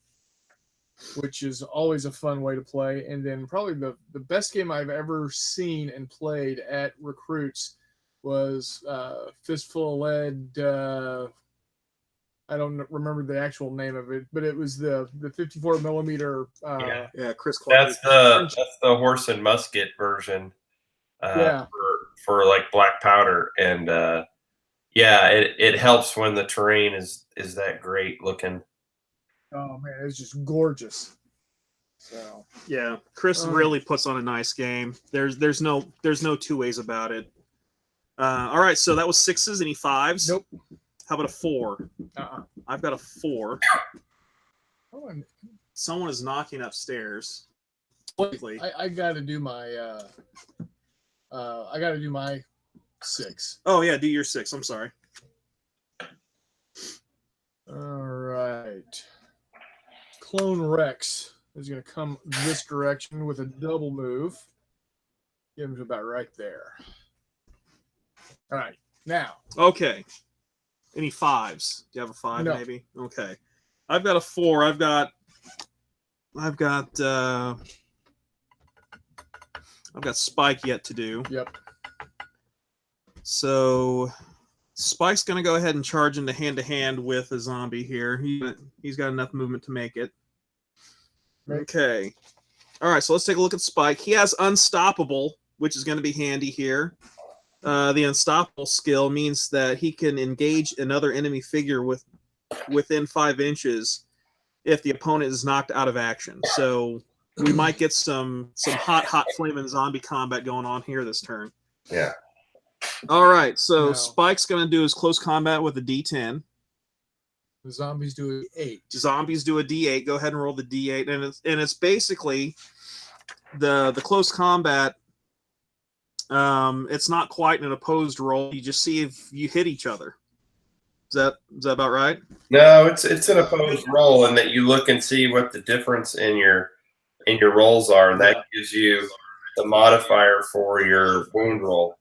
which is always a fun way to play. And then probably the best game I've ever seen and played at Recruits was Fistful of Lead. I don't remember the actual name of it, but it was the 54 millimeter. Yeah, Chris Clark. That's the horse and musket version. For like black powder, and it helps when the terrain is that great looking. Oh man, it's just gorgeous. So yeah, Chris really puts on a nice game. There's no two ways about it. All right, so that was 6s. Any 5s? Nope. How about a 4? I've got a 4. Someone is knocking upstairs. I got to do my. I got to do my 6. Oh yeah, do your 6. I'm sorry. All right. Clone Rex is going to come this direction with a double move. Get him to about right there. All right. Now. Okay. Any 5s? Do you have a 5 No. maybe? Okay. I've got a 4. I've got Spike yet to do. Yep. So Spike's going to go ahead and charge into hand-to-hand with a zombie here. He's got enough movement to make it. Right. Okay. All right, so let's take a look at Spike. He has Unstoppable, which is going to be handy here. The Unstoppable skill means that he can engage another enemy figure within 5 inches if the opponent is knocked out of action. So we might get some hot flaming zombie combat going on here this turn. Yeah. All right, so Spike's going to do his close combat with a D10. The zombies do an 8. Zombies do a D8. Go ahead and roll the D8, and it's basically the close combat It's not quite an opposed roll. You just see if you hit each other. Is that about right? No, it's an opposed roll, in that you look and see what the difference in your rolls are, and that gives you the modifier for your wound roll.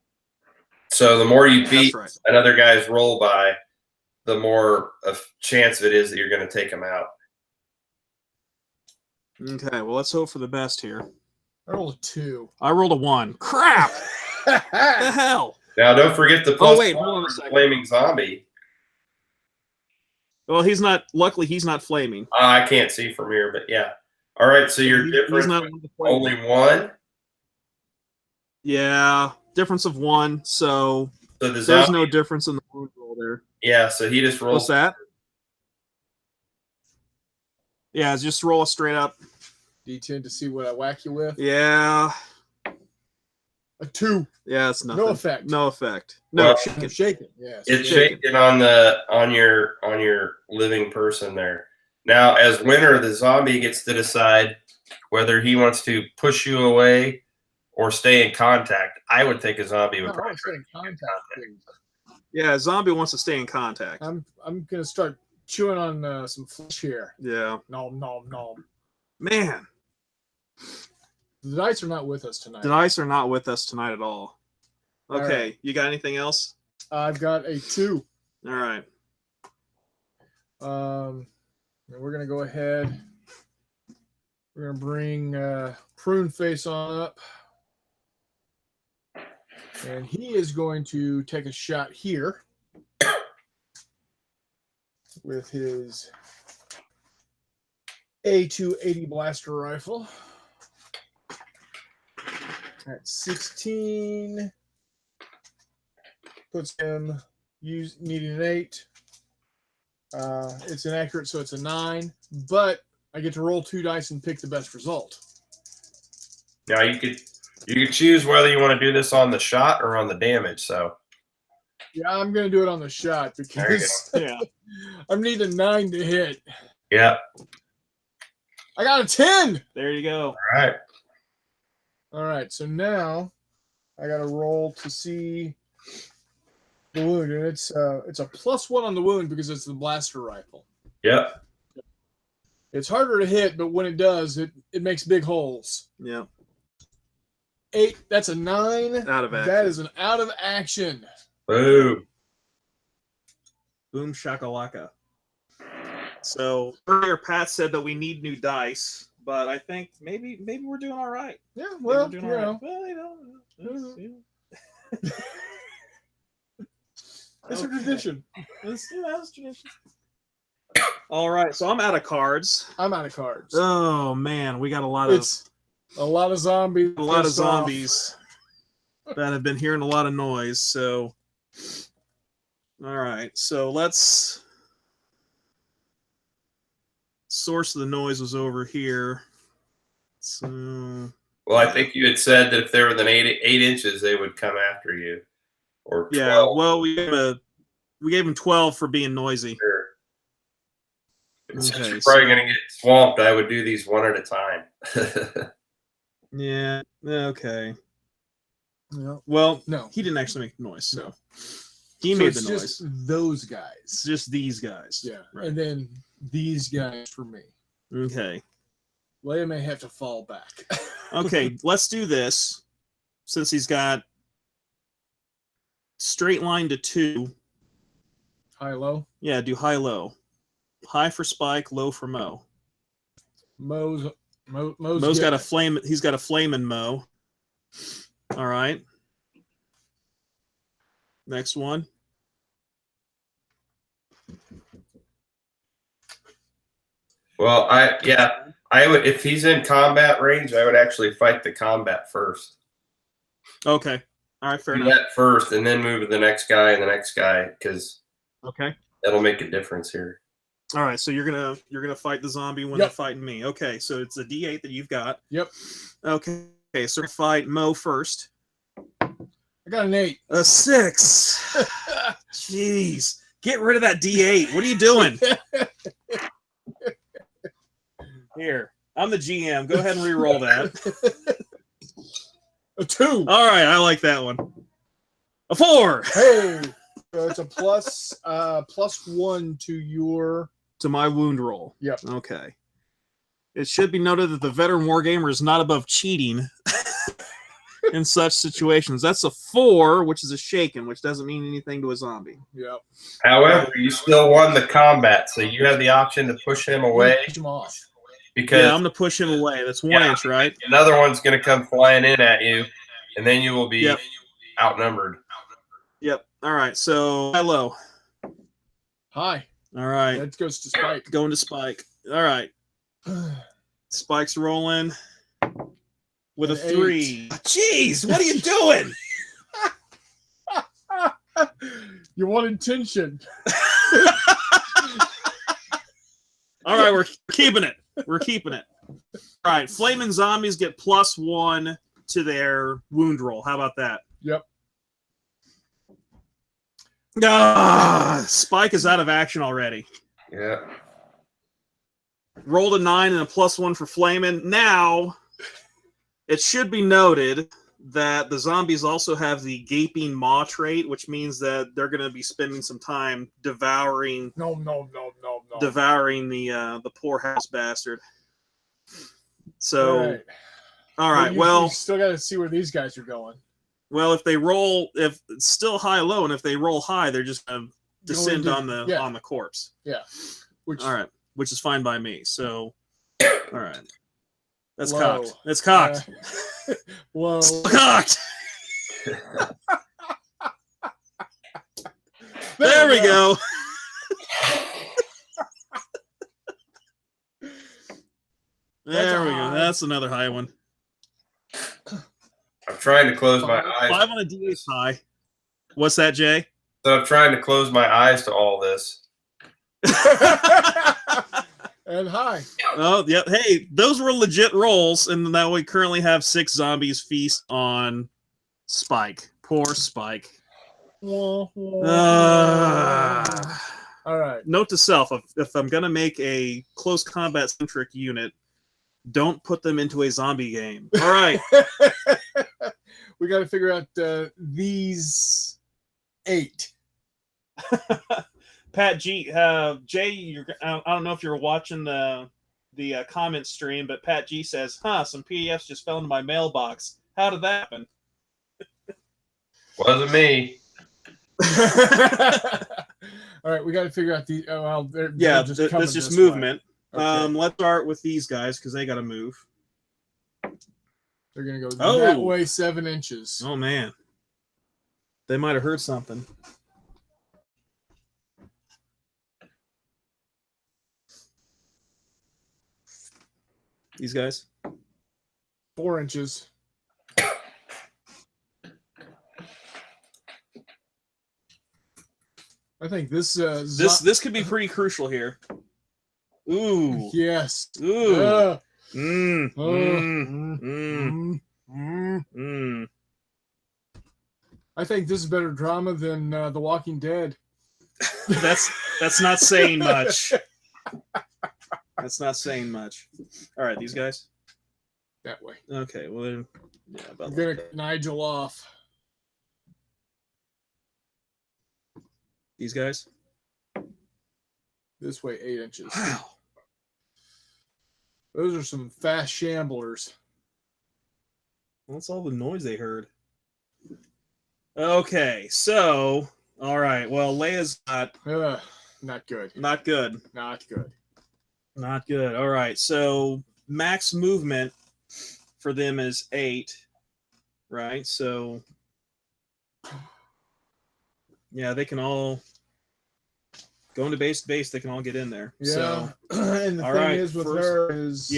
So the more you beat another guy's roll by, the more a chance it is that you're going to take him out. Okay, well, let's hope for the best here. I rolled a 2. I rolled a 1. Crap! What the hell? Now, don't forget the plus hold one on a for second. flaming zombie. Well, he's not. Luckily, he's not flaming. I can't see from here, but yeah. All right, so your difference only 1. Yeah, difference of 1. So there's no difference in the wound roll there. Yeah, so he just rolls. What's that? Yeah, just roll a straight up D10 to see what I whack you with. Yeah. A 2. Yeah, it's nothing. No effect. No effect. No, Well, shaking. Yeah, it's shaking on your living person there. Now, as winner, the zombie gets to decide whether he wants to push you away or stay in contact. I would think a zombie would probably stay in contact. Yeah, a zombie wants to stay in contact. I'm gonna start chewing on some flesh here. Yeah. Nom nom nom. Man, the dice are not with us tonight. the dice are not with us tonight at all. Okay, All right. You got anything else? I've got a 2. All right. And we're gonna go ahead. We're gonna bring Prune Face on up, and he is going to take a shot here with his A280 blaster rifle. At 16, puts him needing an 8. It's inaccurate, so it's a 9. But I get to roll 2 dice and pick the best result. Now you could choose whether you want to do this on the shot or on the damage. So yeah, I'm gonna do it on the shot because I'm needing 9 to hit. Yeah. I got a 10. There you go. All right. So now I got to roll to see the wound, and it's a +1 on the wound because it's the blaster rifle. Yep. It's harder to hit, but when it does, it makes big holes. Yeah. 8. That's a 9. Out of action. That is an out of action. Boom. Boom shakalaka. So earlier, Pat said that we need new dice, but I think maybe we're doing all right. Yeah, well, you know. Well, It's a tradition. It's tradition. All right, so I'm out of cards. I'm out of cards. Oh man, we got a lot of zombies. A lot of zombies that have been hearing a lot of noise. So, all right, so let's. Source of the noise was over here. So. Well, I think you had said that if they were within 8 inches, they would come after you. Or 12. Yeah, well, we gave him 12 for being noisy. Sure. Since Okay, you're probably going to get swamped, I would do these one at a time. Yeah. Okay. No. Well, no, he didn't actually make the noise, so no. he made the noise. Just those guys. It's just these guys. Yeah, Right. And then these guys for me. Okay. Leia may have to fall back. Okay, let's do this. Since he's got straight line to 2. High, low. Yeah, do high, low. High for Spike, low for Mo. Mo's got a flame. He's got a flame in Mo. All right. Next one. Well, I would, if he's in combat range, I would actually fight the combat first. Okay. All right, fair Do enough. that first, and then move to the next guy and the next guy, because Okay. that'll make a difference here. All right, so you're gonna fight the zombie when they're fighting me. Okay, so it's a D8 that you've got. Yep. Okay, so fight Mo first. I got an 8. A 6. Jeez, get rid of that D8. What are you doing? Here, I'm the GM. Go ahead and re-roll that. A 2. All right, I like that one. A 4. Hey, so it's a +1 to your. To my wound roll. Yep. Okay. It should be noted that the veteran wargamer is not above cheating in such situations. That's a 4, which is a shaken, which doesn't mean anything to a zombie. Yep. However, you still won the combat, so you have the option to push him away. Push him off. Because Yeah, I'm going to push him away. That's 1 inch, right? another one's going to come flying in at you, and then you will be outnumbered. Yep. All right. So hello. Hi. All right. That goes to Spike. Going to Spike. All right. Spike's rolling with a 3. Jeez, what are you doing? You wanted tension. All right, we're keeping it. We're keeping it. All right, flaming zombies get +1 to their wound roll. How about that? Yep. Spike is out of action already. Yeah. Rolled a 9 and a +1 for flaming. Now, it should be noted that the zombies also have the gaping maw trait, which means that they're going to be spending some time devouring. No. Devouring the poor house bastard. So, all right. You still got to see where these guys are going. Well, if they roll, if it's still high low, and if they roll high, they're just going to descend on the corpse. Yeah. All right, which is fine by me. So, all right, that's Low. cocked. That's cocked. Whoa. Cocked. There we go. There we go. That's another high one. I'm trying to close my eyes. 5 on a D8 high. What's that, Jay? So I'm trying to close my eyes to all this. And hi. Oh, yeah. Hey, those were legit rolls, and now we currently have 6 zombies feast on Spike. Poor Spike. All right. Note to self: if I'm gonna make a close combat centric unit, don't put them into a zombie game. All right. We got to figure out these 8. Pat G, Jay, I don't know if you're watching the comment stream, but Pat G says, some PDFs just fell into my mailbox. How did that happen? Wasn't me. All right, we got to figure out the. That's just movement. Okay. Let's start with these guys because they got to move. They're gonna go that way 7 inches. Oh man, they might have heard something. These guys. 4 inches. I think this this could be pretty crucial here. Ooh. Yes. Ooh. I think this is better drama than The Walking Dead. That's not saying much. That's not saying much. All right, these guys. That way. Okay. Well, then, yeah. I'm gonna cut Nigel off. These guys. This way 8 inches. Wow. Those are some fast shamblers. Well, that's all the noise they heard. Okay, so all right. Well, Leia's not Not good. not good. Not good. Not good. All right. So max movement for them is 8, right? So yeah, they can all go into base to base. They can all get in there. Yeah. So, And the all thing right, is with first- her is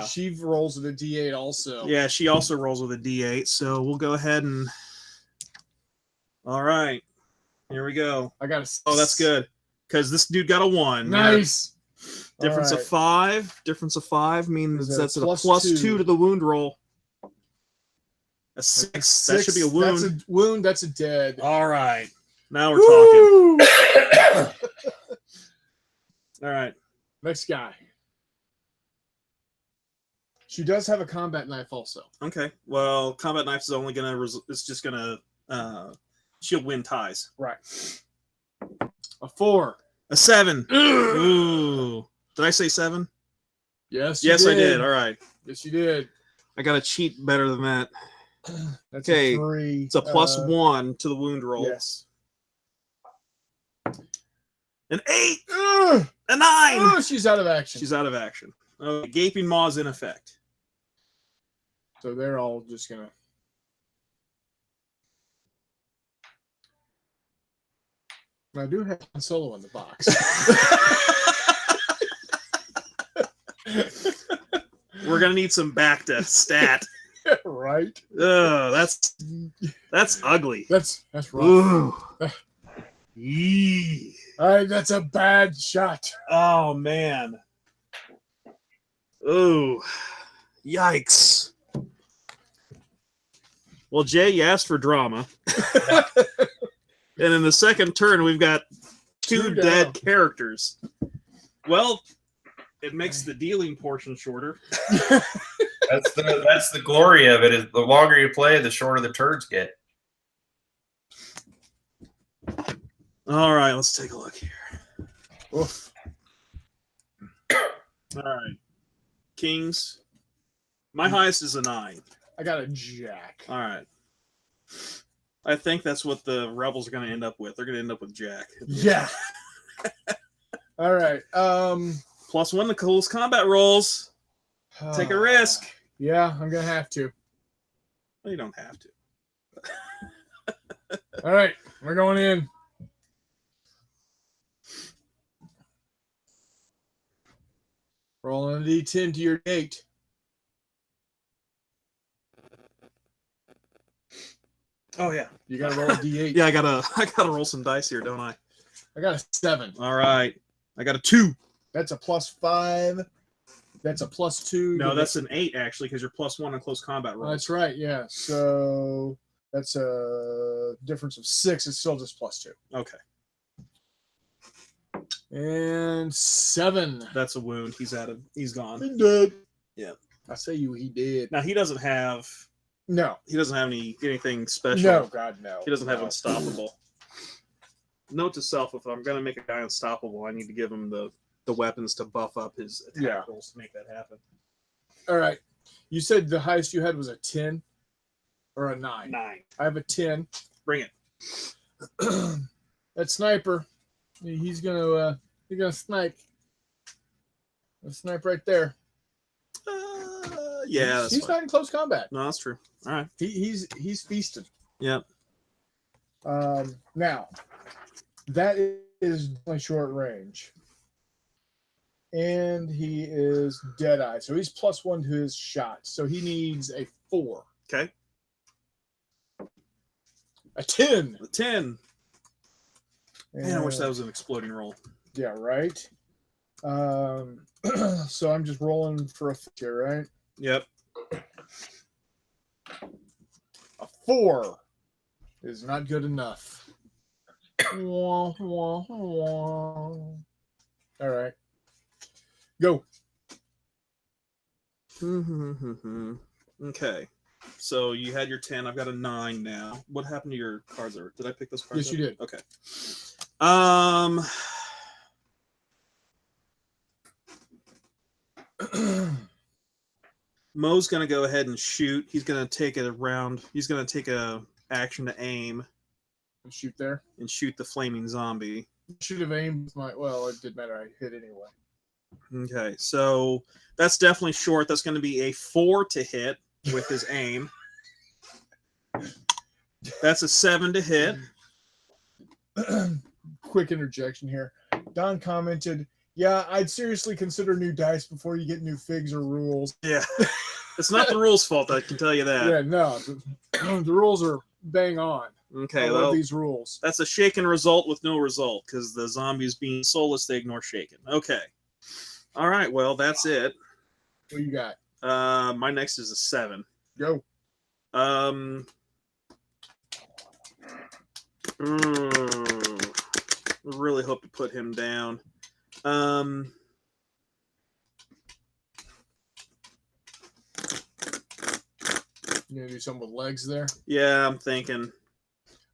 she rolls with a D8 also. yeah, she also rolls with a D8. So we'll go ahead and. All right, here we go. I got a. Oh, that's good because this dude got a 1. Nice. Difference All of 5. Difference of 5 means Is that that's a plus +2 2 to the wound roll. A 6. That should be a wound. That's a wound. That's a dead. All right. Now we're talking. All right. Next guy. She does have a combat knife also. Okay. Well, combat knife is only gonna. It's just gonna shield win ties. Right. A 4. A 7. Ooh. Did I say 7? Yes. Yes, I did. All right. Yes, you did. I got to cheat better than that. That's Okay, a 3. It's a +1 to the wound roll. Yes. An 8. Ugh! A 9. Oh, she's out of action. She's out of action. Okay, gaping maw's in effect. So they're all just gonna. I do have Han Solo in the box. We're gonna need some back to stat. Right. That's ugly. That's rough. Ooh. Yee. All right, that's a bad shot. Oh man. Ooh. Yikes. Well, Jay, you asked for drama. And in the second turn, we've got 2 dead characters. Well, it makes the dealing portion shorter. That's the glory of it. Is the longer you play, the shorter the turns get. All right, let's take a look here. Oof. All right. Kings. My highest is a 9. I got a jack. All right. I think that's what the rebels are going to end up with. They're going to end up with Jack. Yeah. All right. +1 to close combat rolls. Take a risk. Yeah, I'm gonna have to. Well, you don't have to. All right, we're going in. Rolling a D10 to your date. Oh yeah. You gotta roll a D8. Yeah, I gotta roll some dice here, don't I? I got a 7. All right. I got a 2. That's a +5. That's a +2. No, that's an 8 actually, because you're +1 on close combat rolls. That's right. Yeah. So that's a difference of 6. It's still just +2. Okay. And 7. That's a wound. He's gone. He did. Yeah. I say he did. Now he doesn't have No. anything special. No, God, no. He doesn't have No. unstoppable. Note to self: if I'm gonna make a guy unstoppable, I need to give him the weapons to buff up his attack rolls to make that happen. All right. You said the highest you had was a 10 or a 9. 9. I have a 10. Bring it. That sniper, he's gonna snipe. A snipe right there. Yeah, that's he's fine. not in close combat. No, that's true. All right. He's feasted. Yep. Now, that is definitely short range. And he is dead-eye. So he's +1 to his shot. So he needs a 4. Okay. A 10. A 10. Man, I wish that was an exploding roll. Yeah, right. So I'm just rolling for a 50, right? Yep. A 4 is not good enough. Wah, wah, wah. All right. Go. Okay. So you had your 10. I've got a 9 now. What happened to your cards? Did I pick those cards? Yes, you did. Okay. Mo's gonna go ahead and shoot. He's gonna take it around. He's gonna take a action to aim And shoot there. and shoot the flaming zombie. Should have aimed with my. Well, it didn't matter. I hit anyway. Okay, so that's definitely short. That's going to be a 4 to hit with his aim. That's a 7 to hit. Quick interjection here. Don commented, "Yeah, I'd seriously consider new dice before you get new figs or rules." Yeah, it's not the rules' fault. I can tell you that. Yeah, no, the rules are bang on. Okay, I well, love these rules. that's a shaken result with no result because the zombies being soulless, they ignore shaken. Okay. All right, well, that's it. What you got? My next is a 7. Go. I really hope to put him down. You gonna do something with legs there? Yeah, I'm thinking.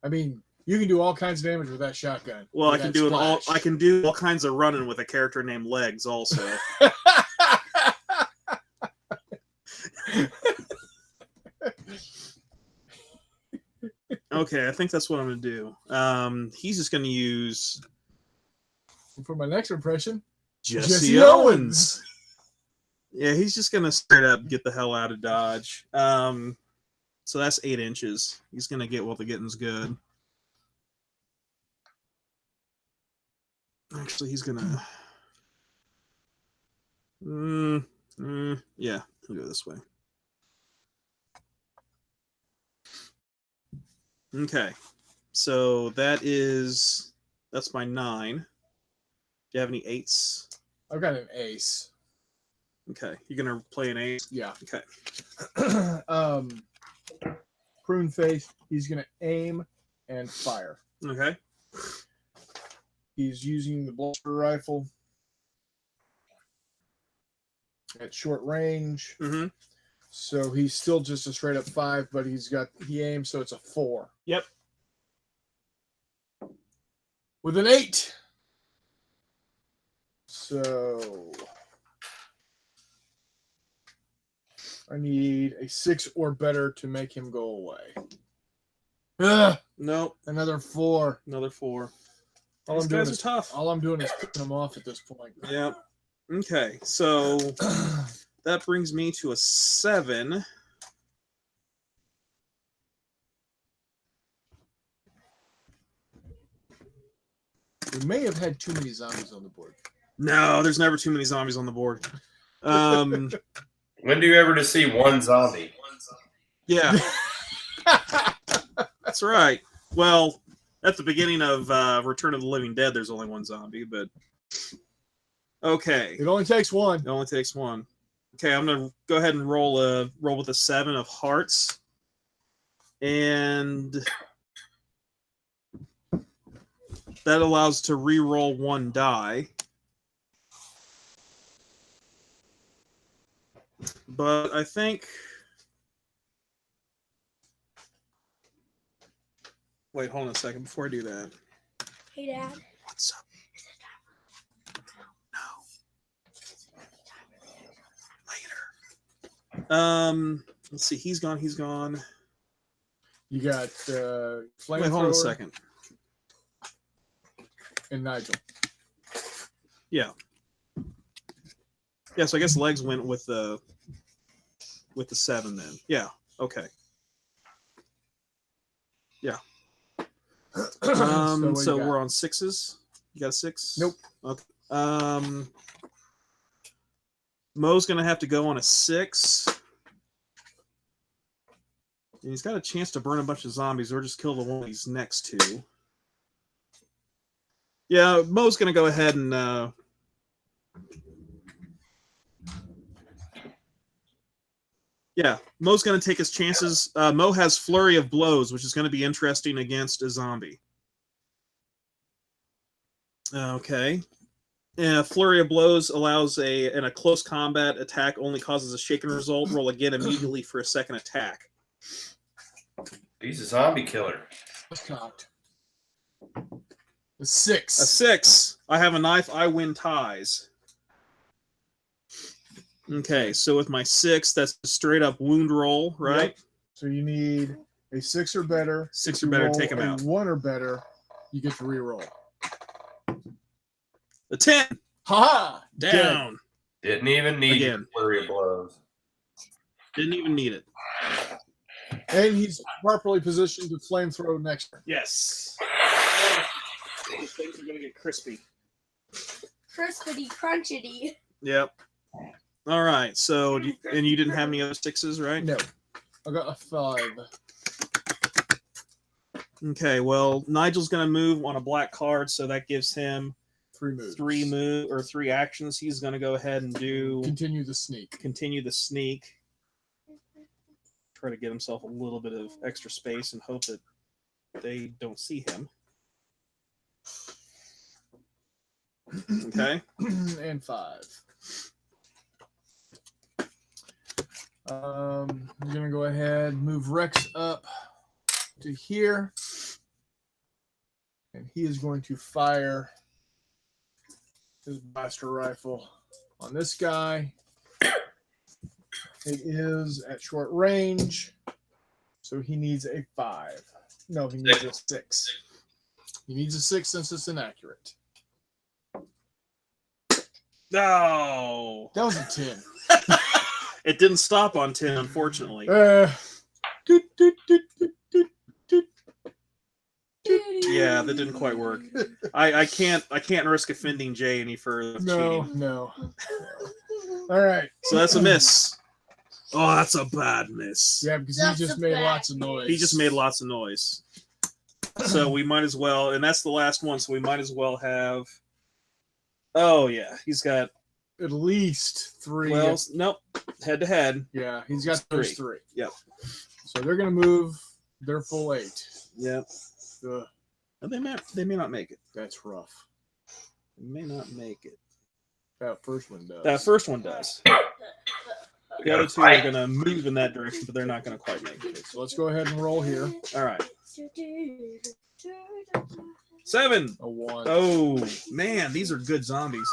I mean, you can do all kinds of damage with that shotgun. Well, I with can that do it all. splash. I can do all kinds of running with a character named Legs, also. Okay, I think that's what I'm gonna do. He's just gonna use For my next impression, Jesse Owens. Yeah, he's just gonna straight up get the hell out of Dodge. So that's 8 inches. He's gonna get while the getting's good. Actually, he's gonna. Yeah, he'll go this way. Okay, so that's my 9. Do you have any 8s? I've got an ace. Okay, you're gonna play an 8. Yeah. Okay. Prune face. He's gonna aim and fire. Okay. He's using the blaster rifle at short range. Mm-hmm. So he's still just a straight up 5, but he aims, so it's a 4. Yep. With an 8. So I need a 6 or better to make him go away. Ugh, Nope. another 4. Another 4. All These I'm doing guys are is tough. all I'm doing is picking them off at this point. Yep. Okay, so that brings me to a 7. We may have had too many zombies on the board. No, there's never too many zombies on the board. When do you ever just see one zombie? Yeah, that's right. Well, at the beginning of Return of the Living Dead, there's only one zombie, but okay, It only takes one. it only takes one. Okay, I'm gonna go ahead and roll with a 7 of hearts, and that allows to re-roll 1 die. But I think. Wait, hold on a second before I do that. Hey, Dad. What's up? No. Later. Let's see. He's gone. He's gone. You got flamethrower. Wait, hold on a second. And Nigel. Yeah. Yeah. So I guess legs went with the 7 then. Yeah. Okay. Yeah. So we're on 6s. You got a 6? Nope. Okay. Mo's gonna have to go on a 6. And he's got a chance to burn a bunch of zombies or just kill the one he's next to. Yeah, Mo's gonna go ahead and yeah, Mo's going to take his chances. Mo has Flurry of Blows, which is going to be interesting against a zombie. Okay. Flurry of Blows allows in a close combat attack only causes a shaken result. Roll again immediately for a second attack. He's a zombie killer. Cocked. A 6. A 6. I have a knife. I win ties. Okay, so with my 6, that's a straight up wound roll, right? Yep. So you need a 6 or better. 6 or better, Roll take him a out. 1 or better, you get to re-roll. A 10. Ha! Down. Didn't even need Again. flurry of blows. Didn't even need it. And he's properly positioned to flamethrow next turn. Yes. These things are going to get crispy. Crispity, crunchity. Yep. All right. So, and you didn't have any other 6s, right? No. I got a 5. Okay. Well, Nigel's going to move on a black card, so that gives him 3 moves. 3 actions. He's going to go ahead and do Continue the sneak. continue the sneak. Try to get himself a little bit of extra space and hope that they don't see him. Okay. And 5. I'm gonna go ahead and move Rex up to here, and he is going to fire his blaster rifle on this guy. It is at short range, so he needs a 5. No, he needs a 6. He needs a 6 since it's inaccurate. No. That was a 10. It didn't stop on 10, unfortunately. Doot, doot, doot, doot, doot, doot. Yeah, that didn't quite work. I can't risk offending Jay any further. With cheating. No. All right. So that's a miss. Oh, that's a bad miss. Yeah, because That's he just a made bad lots of noise. He just made lots of noise. So we might as well, and that's the last one, so we might as well have... Oh, yeah, he's got... at least 3. Well, nope, head-to-head. Yeah, he's got those 3. Yep. So they're going to move their full 8. Yep. Ugh, They may not make it. that's rough. They may not make it. That first one does. That first one does. The other two are going to move in that direction, but they're not going to quite make it. So let's go ahead and roll here. All right. 7. A 1. Oh, man, these are good zombies.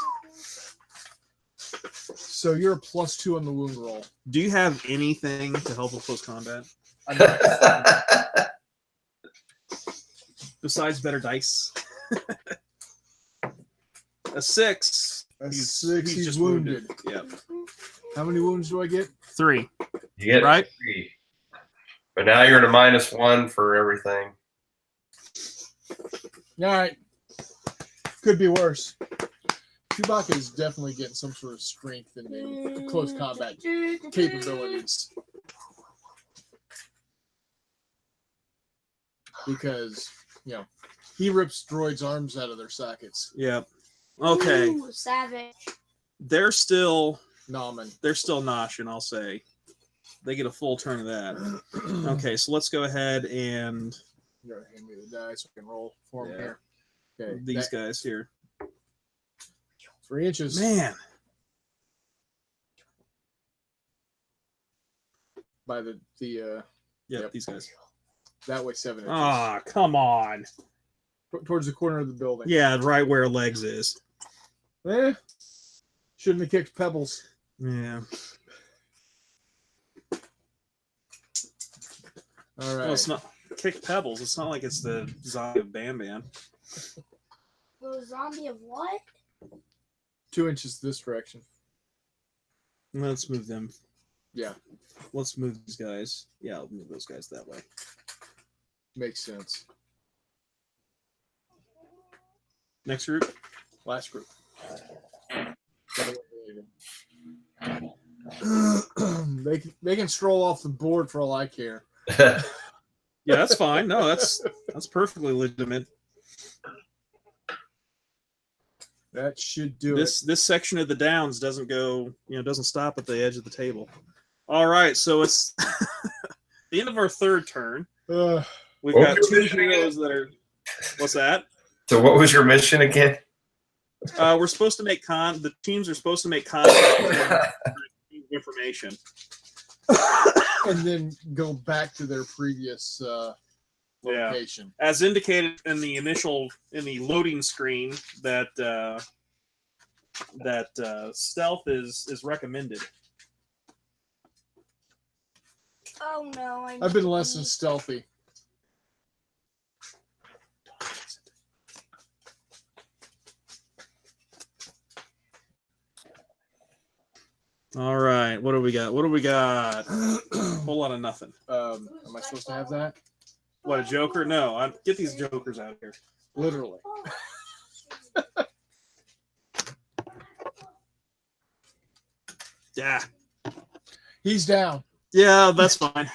So you're a +2 on the wound roll. Do you have anything to help with close combat? Besides better dice? A 6. A 6, he's just wounded. Yep. How many wounds do I get? 3. You get Right? 3. But now you're at a -1 for everything. All right. Could be worse. Chewbacca is definitely getting some sort of strength in the close combat capabilities. Because, he rips droids' arms out of their sockets. Yep. Okay. Ooh, savage. They're still Nomin. noshing, I'll say. They get a full turn of that. Okay, so let's go ahead and You gotta hand me the dice so I can roll for him Yeah. here. Okay. these guys here. 3 inches. Man. By the Yep, Yep. these guys. that way 7 inches. Ah, come on. Towards the corner of the building. Yeah, right where legs is. Shouldn't have kicked pebbles. Yeah. All right. Well, it's not kick pebbles. It's not like it's the zombie of Bam Bam. The zombie of what? 2 inches this direction. Let's move them. Yeah, Let's move these guys. Yeah, I'll move those guys that way. makes sense. Next group. Last group. They can stroll off the board for all I care. Yeah, that's fine. No, that's perfectly legitimate. That should do This section of the downs doesn't go, doesn't stop at the edge of the table. All right, so it's the end of our third turn. it. We've What got was 2 your mission heroes that are. What's that? So what was your mission again? We're supposed to make the teams are supposed to make contact with information. And then go back to their previous location. As indicated in the loading screen, that stealth is recommended. Oh no! I've been less than stealthy. All right, what do we got? Whole lot of nothing. Am I supposed to have that? What, a joker? No, get these jokers out here. Literally. Yeah. He's down. Yeah, that's fine.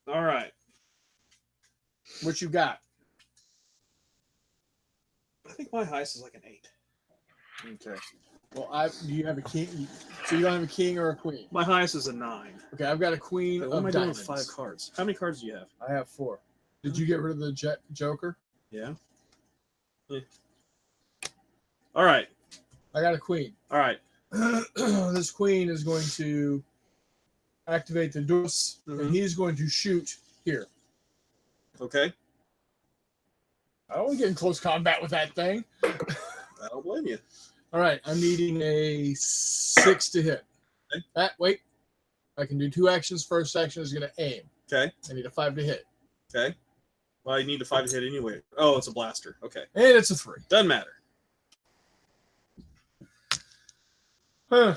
All right. What you got? I think my heist is like an 8. Okay. Well, do you have a king? So you don't have a king or a queen? My highest is a 9. Okay, I've got a queen What of am I doing diamonds. with 5 cards? How many cards do you have? I have 4. Did you get rid of the Joker? Yeah. All right. I got a queen. All right. This queen is going to activate the doors, Mhm. and he's going to shoot here. Okay. I don't want to get in close combat with that thing. I don't blame you. All right, I'm needing a 6 to hit. Okay. Wait. I can do 2 actions. First action is going to aim. Okay. I need a 5 to hit. Okay. Well, you need a 5 to hit anyway. Oh, it's a blaster. Okay. And it's a 3. Doesn't matter. Huh.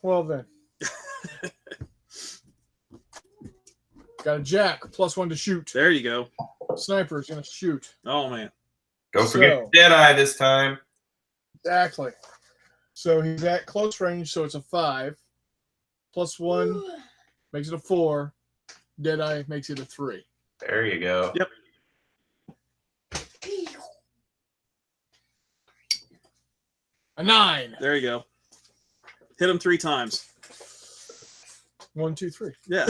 Well then. Got a jack, +1 to shoot. There you go. Sniper is going to shoot. Oh, man. Don't forget Deadeye this time. Exactly. So he's at close range, so it's a 5. +1 makes it a 4. Deadeye makes it a 3. There you go. Yep. A 9. There you go. Hit him 3 times. 1, 2, 3. Yeah.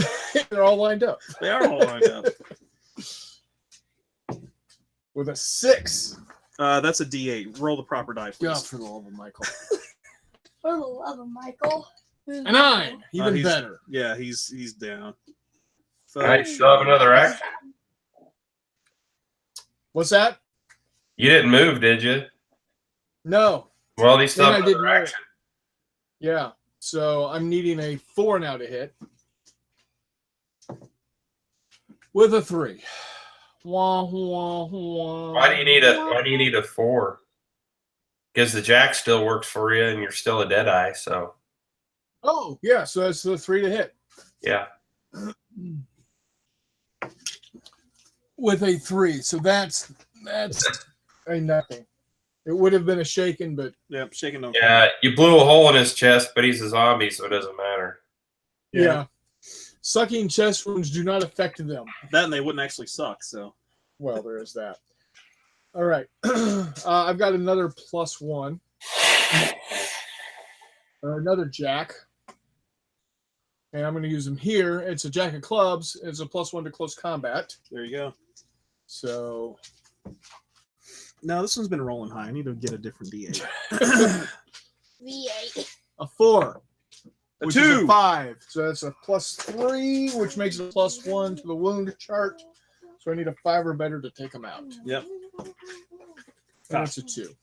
They're all lined up. They are all lined up. With a 6. That's a D8. Roll the proper die, please. God, for the love of Michael. For the love of Michael. A 9. Even he's- better. Yeah, he's down. All right, still have another action. What's that? You didn't move, did you? No. Well, he still Then have I didn't another move. action. Yeah. So I'm needing a 4 now to hit. With a 3. Wah, wah, wah. Why do you need a 4? Because the jack still works for you, and you're still a Deadeye. So Oh, yeah. So that's the 3 to hit. yeah. With a 3. So that's a nothing. It would have been a shaken, but Yep, shaking no. Yeah, you blew a hole in his chest, but he's a zombie, so it doesn't matter. yeah. Sucking chest wounds do not affect them. That and they wouldn't actually suck, so. Well, there is that. All right. I've got another +1. Another jack. And I'm going to use them here. It's a jack of clubs. It's a +1 to close combat. There you go. So No, this one's been rolling high. I need to get a different D8. V8. a 4. A Which is 2. a 5. So that's a +3, which makes it a +1 to the wound chart. So I need a 5 or better to take them out. Yep. And that's a 2.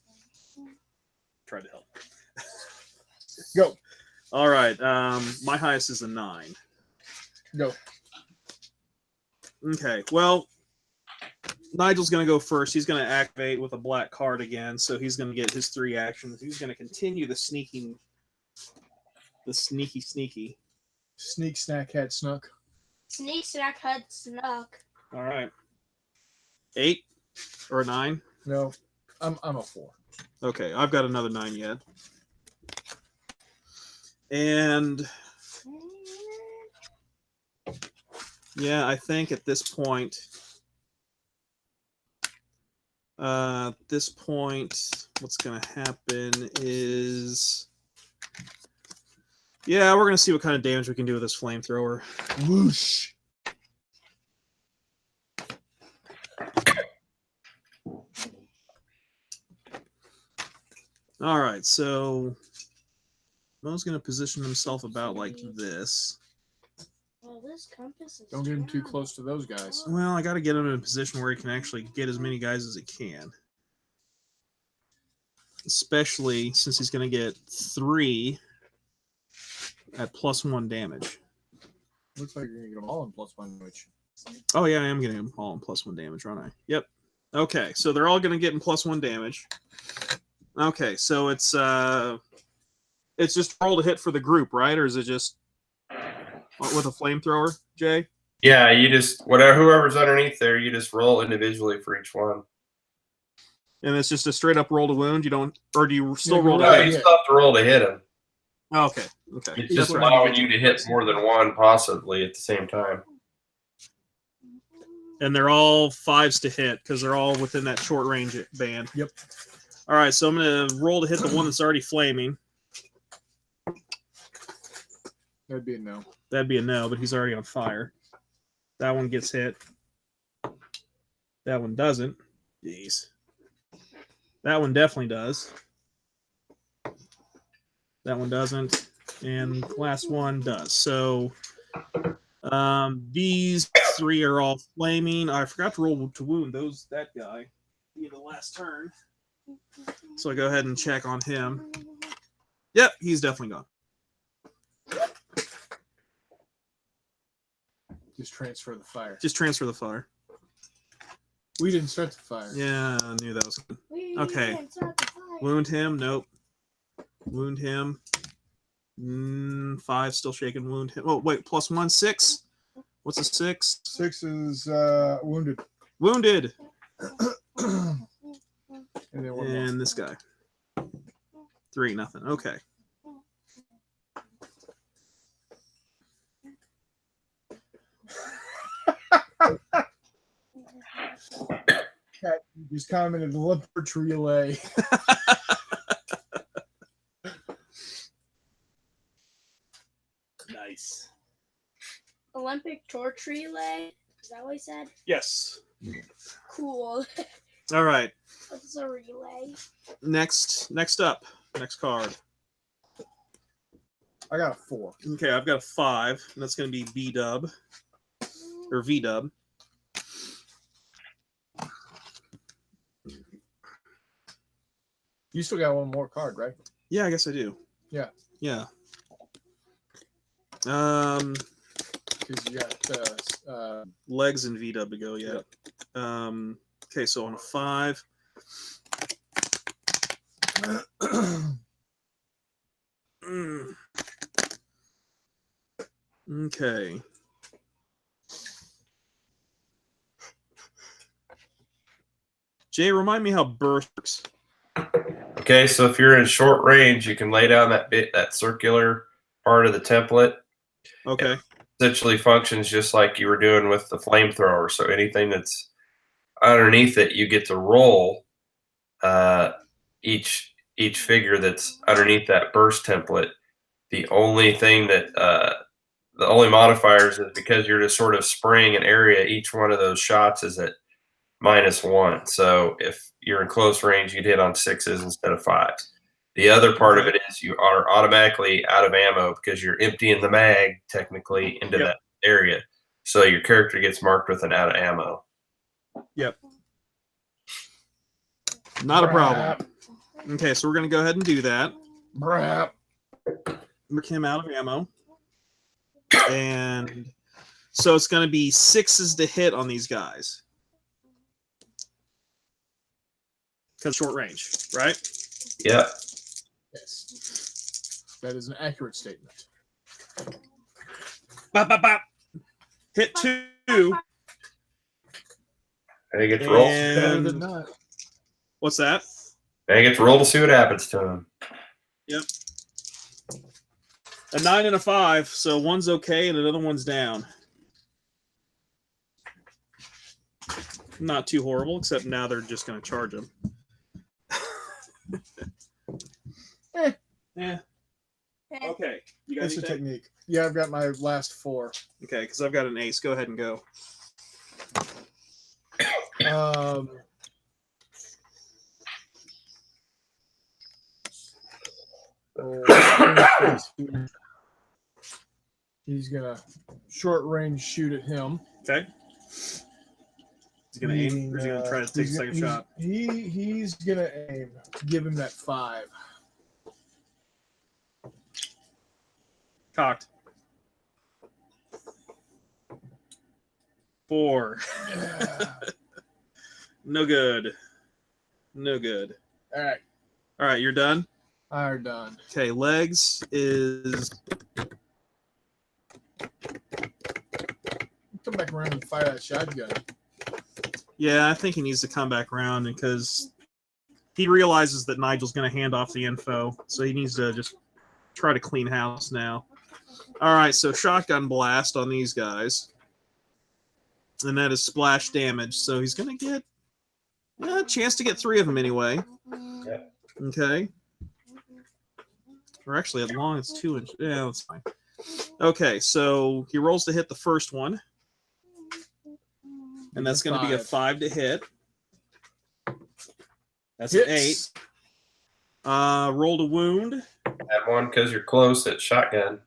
Try to help. Go. All right. My highest is a 9. Go. Okay. Well, Nigel's going to go first. He's going to activate with a black card again, so he's going to get his 3 actions. He's going to continue the sneaky. Sneak, snack, had snuck. Sneak, snack, had snuck. All right. 8 or a 9? No, I'm a 4. Okay, I've got another 9 yet. And yeah, I think at this point, what's going to happen is, yeah, we're going to see what kind of damage we can do with this flamethrower. Whoosh. All right, so Mo's going to position himself about like this. Well, this compass is Don't get him too down. close to those guys. Well, I got to get him in a position where he can actually get as many guys as he can. Especially since he's going to get 3 at +1 damage. Looks like you're going to get them all in +1 damage. Oh, yeah, I am getting them all in +1 damage, aren't I? Yep. Okay, so they're all going to get in +1 damage. Okay, so it's just roll to hit for the group, right? Or is it just with a flamethrower, Jay? Yeah, you just whoever's underneath there, you just roll individually for each one. And it's just a straight up roll to wound. You don't, or do you still Yeah, roll you're to No, hit? you still have to roll to hit him. Oh, okay. Okay. It's That's just right. allowing you to hit more than one, possibly at the same time. And they're all 5s to hit because they're all within that short range band. Yep. All right, so I'm going to roll to hit the one that's already flaming. That'd be a no. That'd be a no, but he's already on fire. That one gets hit. That one doesn't. Jeez. That one definitely does. That one doesn't. And last one does. So these three are all flaming. I forgot to roll to wound that guy in the last turn. So I go ahead and check on him. Yep, he's definitely gone. Just transfer the fire. Just transfer the fire. We didn't start the fire. Yeah, I knew that was good. Okay. didn't start the fire. Wound him. Nope. Wound him. 5 still shaking. Wound him. Oh, wait. +1, 6. What's a 6? 6 is wounded. Wounded. And then one more. And this guy. 3, nothing. Okay. Cat just commented Olympic relay. Nice. Olympic torch relay. Is that what he said? Yes. Cool. All right. What's a relay? Next up. Next card. I got a 4. Okay, I've got a 5, and that's going to be B-dub. Or V-dub. You still got one more card, right? Yeah, I guess I do. Yeah. Yeah. Because you got Legs and V-dub to go, yeah. Okay, so on a 5. Okay. Jay, remind me how burst works. Okay, so if you're in short range, you can lay down that circular part of the template. Okay. It essentially functions just like you were doing with the flamethrower. So anything that's underneath it, you get to roll each figure that's underneath that burst template. The only thing that the only modifiers is because you're just sort of spraying an area. Each one of those shots is at -1. So if you're in close range, you'd hit on 6s instead of 5s. The other part of it is you are automatically out of ammo because you're emptying the mag technically into that area. So your character gets marked with an out of ammo. Yep. Not a problem. Okay, so we're going to go ahead and do that. Brap. Mark him out of ammo. And so it's going to be 6s to hit on these guys. Because short range, right? Yeah. Yes. That is an accurate statement. Bop, bop, bop. Hit 2. And he gets to roll. Better than not. What's that? And he gets to roll to see what happens to him. Yep. A 9 and a 5, so one's okay and another one's down. Not too horrible, except now they're just going to charge him. Yeah. Okay. You got That's a anything? technique. Yeah, I've got my last 4. Okay, because I've got an ace. Go ahead and go. He's gonna short range shoot at him. Okay. He's going to aim, or is he going to try to take a second shot? He's gonna aim. Give him that 5. Cocked. 4. Yeah. No good. No good. All right, All right, you're done? I'm done. Okay, legs is... Come back around and fire that shotgun. Yeah, I think he needs to come back around because he realizes that Nigel's going to hand off the info, so he needs to just try to clean house now. All right, so shotgun blast on these guys. And that is splash damage, so he's going to get a chance to get 3 of them anyway. Yeah. Okay. Or actually, as long as 2 inches. Yeah, that's fine. Okay, so he rolls to hit the first one. And that's going to be a 5 to hit. That's Hits. an 8. Roll to wound. That one because you're close at shotgun.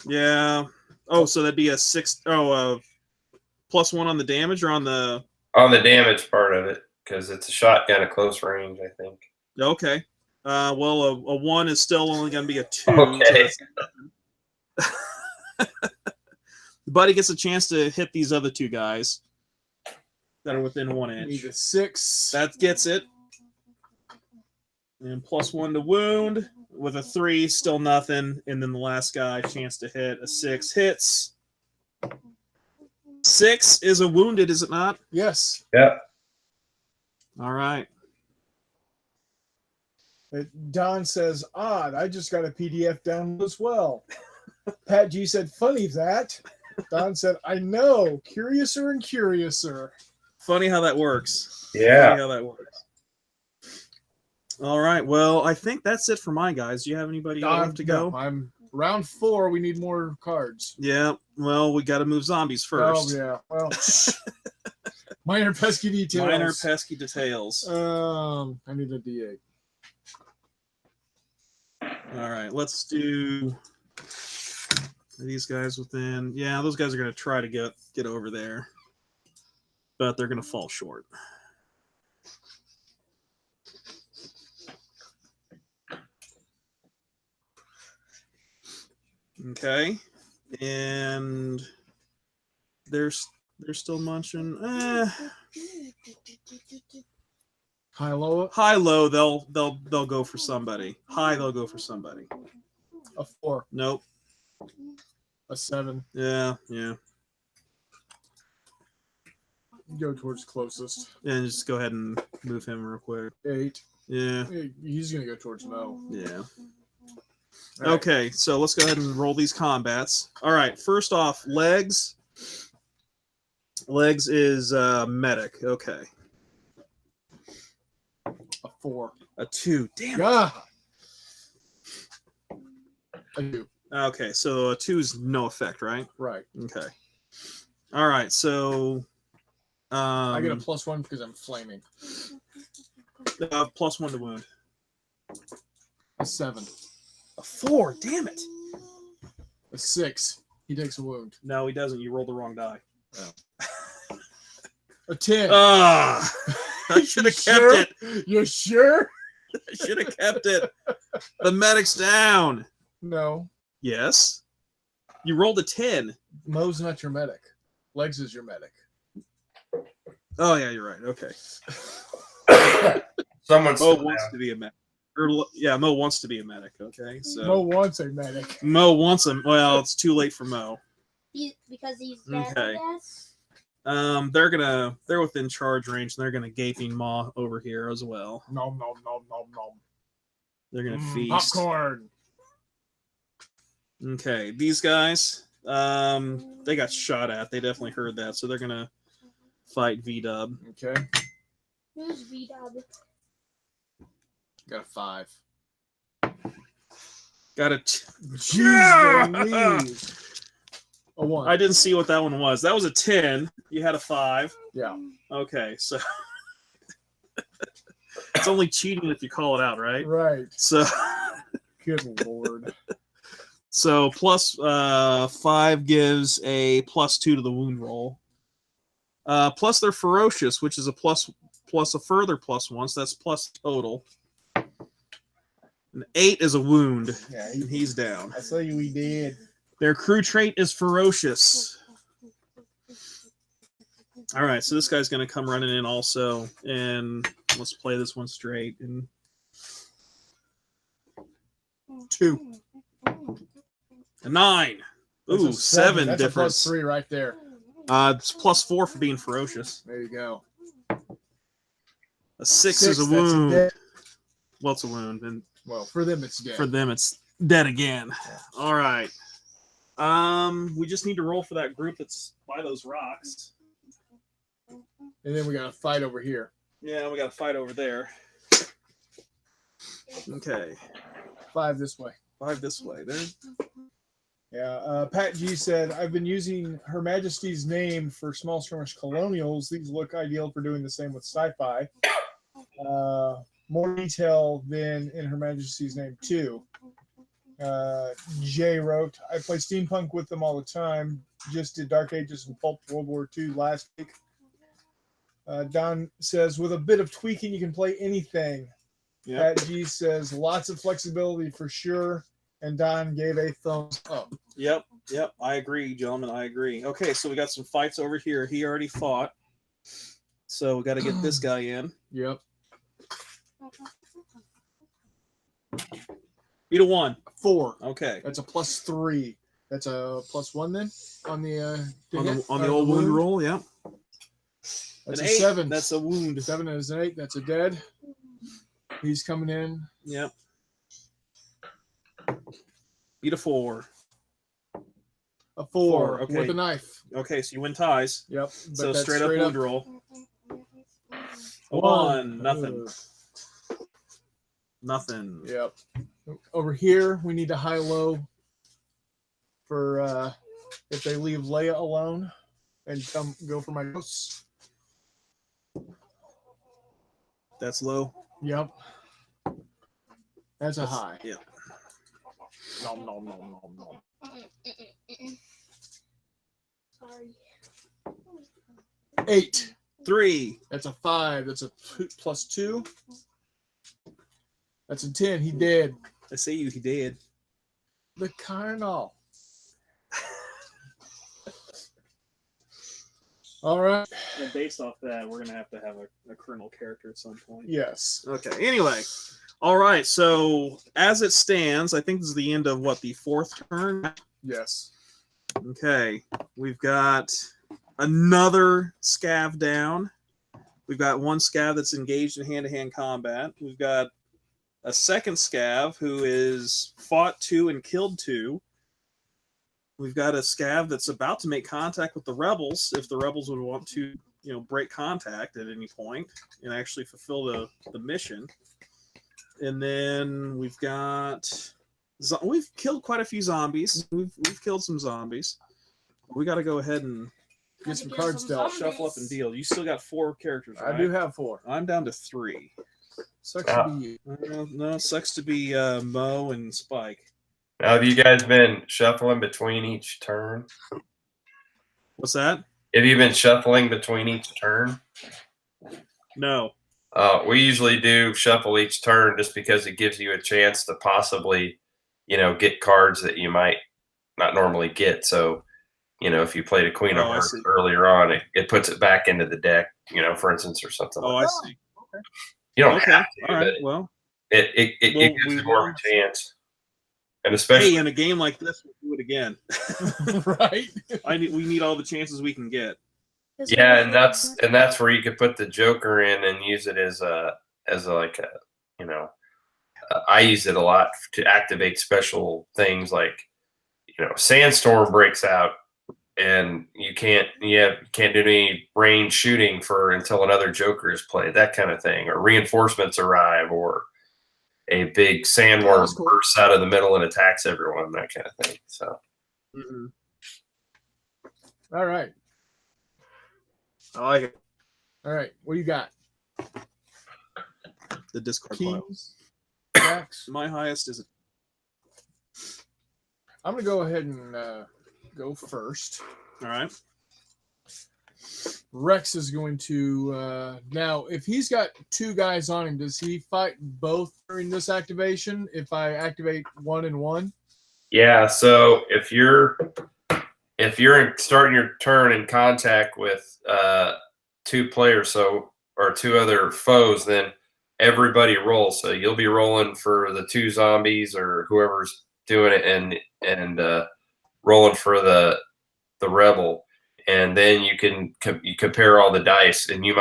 Yeah. Oh, so that'd be a 6. Oh, +1 on the damage or on the. On the damage part of it, because it's a shotgun at close range, I think. Okay. Well, a 1 is still only going to be a 2. Okay. So the buddy gets a chance to hit these other 2 guys that are within 1 inch. Need a 6. That gets it. And +1 to wound with a 3, still nothing. And then the last guy, chance to hit. A 6 hits. 6 is a wounded, is it not? Yes. Yep. All right. Don says, odd. I just got a PDF download as well. Pat G said, funny that. Don said, I know. Curiouser and curiouser. Funny how that works. Yeah. Funny how that works. All right. Well, I think that's it for my guys. Do you have anybody left to go? No, I'm round 4. We need more cards. Yeah. Well, we got to move zombies first. Oh, yeah. Well, minor pesky details. Minor pesky details. I need a D8. All right. Let's do these guys within. Yeah, those guys are going to try to get over there, but they're going to fall short. Okay, and they're still munching. High, low. High, low. They'll go for somebody. High, they'll go for somebody. A 4. Nope. A 7. Yeah. Go towards closest. And just go ahead and move him real quick. 8. Yeah. He's going to go towards Mo. Yeah. All right. Okay, so let's go ahead and roll these combats. All right, first off, legs. Legs is medic. Okay. A 4. A 2. Damn. Yeah. A 2. Okay, so a 2 is no effect, right? Right. Okay. All right, so I get a +1 because I'm flaming. +1 to wound. A 7. A 4. Damn it. A 6. He takes a wound. No, he doesn't. You rolled the wrong die. A 10. Ah, I should have kept Sure? it. You sure? I should have kept it. The medic's down. No. Yes. You rolled a 10. Mo's not your medic. Legs is your medic. Oh yeah, you're right. Okay. Someone's Mo still wants down. to be a medic. Or, yeah, Mo wants to be a medic. Okay, so Mo wants a medic. Mo wants him. Well, it's too late for Mo. Because he's dead, Okay. I guess. They're within charge range, and they're gonna gaping maw over here as well. Nom, nom, nom, nom, nom. They're gonna feast. Popcorn. Okay, these guys, they got shot at. They definitely heard that, so they're gonna fight V-Dub. Okay. Who's V-Dub? Got a 5. Got a Jeez Louise. A 1. I didn't see what that one was. That was a 10. You had a 5. Yeah. Okay, so it's only cheating if you call it out, right? Right. So Good Lord. so plus 5 gives a +2 to the wound roll. Plus they're ferocious, which is a plus a further +1, so that's plus total. An 8 is a wound, Yeah, and he's down. I saw you. We did. Their crew trait is ferocious. All right, so this guy's going to come running in also, and let's play this one straight. And 2. a 9. That's Ooh, a 7 That's difference. a +3 right there. It's +4 for being ferocious. There you go. A 6 is a that's wound. dead. Well, it's a wound, and Well, for them it's dead. for them it's dead again. All right. We just need to roll for that group that's by those rocks. And then we got a fight over here. Yeah, we got to fight over there. Okay, 5 this way. 5 this way. There. Yeah, Pat G said, I've been using Her Majesty's name for small skirmish colonials. These look ideal for doing the same with sci-fi. More detail than in Her Majesty's name, too. Jay wrote, I play steampunk with them all the time. Just did Dark Ages and Pulp World War II last week. Don says, with a bit of tweaking, you can play anything. Yep. Pat G says, lots of flexibility for sure. And Don gave a thumbs up. Yep. I agree, gentlemen. I agree. Okay, so we got some fights over here. He already fought. So we got to get this guy in. Yep. Beat a 1. 4. Okay. That's a +3. That's a +1 then on the On the old wound roll, yeah. That's An a 8. 7. That's a wound. 7 is an 8. That's a dead. He's coming in. Yep. Beat a 4. A 4 okay. with a knife. Okay, so you win ties. Yep. But So that's straight up wound roll. A 1. Nothing. Nothing. Yep. Over here, we need a high-low for if they leave Leia alone and go for my ghosts. That's low. Yep. That's a high. Yeah. Nom, nom, nom, nom, nom. Sorry. 8. 3. That's a 5. That's a +2. That's a 10. He did. I see you. He did. The Colonel. All right. And based off that, we're gonna have a Colonel character at some point. Yes. Okay. Anyway, all right. So as it stands, I think this is the end of the 4th turn. Yes. Okay. We've got another scav down. We've got one scav that's engaged in hand-to-hand combat. We've got a second scav who is fought 2 and killed 2. We've got a scav that's about to make contact with the rebels if the rebels would want to, break contact at any point and actually fulfill the mission. And then we've killed quite a few zombies. We've killed some zombies. We got to go ahead and Get some cards dealt. shuffle up and deal. You still got 4 characters, right? I do have 4. I'm down to 3. Sucks to be you. No, sucks to be Mo and Spike. Now, have you guys been shuffling between each turn? What's that? Have you been shuffling between each turn? No. We usually do shuffle each turn just because it gives you a chance to possibly, get cards that you might not normally get. So, if you played a Queen of Hearts earlier on, it puts it back into the deck, for instance, or something like that. I see. Okay. You don't have to, all right. but Well, it gives you more of a chance. And especially in a game like this, we'll do it again. Right? Mm-hmm. We need all the chances we can get. Yeah, and that's where you could put the Joker in and use it as I use it a lot to activate special things like, Sandstorm breaks out and you can't do any range shooting until another Joker is played, that kind of thing, or reinforcements arrive, or a big sandworm bursts out of the middle and attacks everyone, that kind of thing. So, All right. I like it. All right. What do you got? The discard pile. Kings. Jacks. My highest is I'm going to go ahead and go first. all right. Rex is going to now. If he's got 2 guys on him, does he fight both during this activation? If I activate 1 and 1, yeah. So if you're starting your turn in contact with 2 players, or 2 other foes, then everybody rolls. So you'll be rolling for the 2 zombies or whoever's doing it, and rolling for the rebel. And then you compare all the dice, and he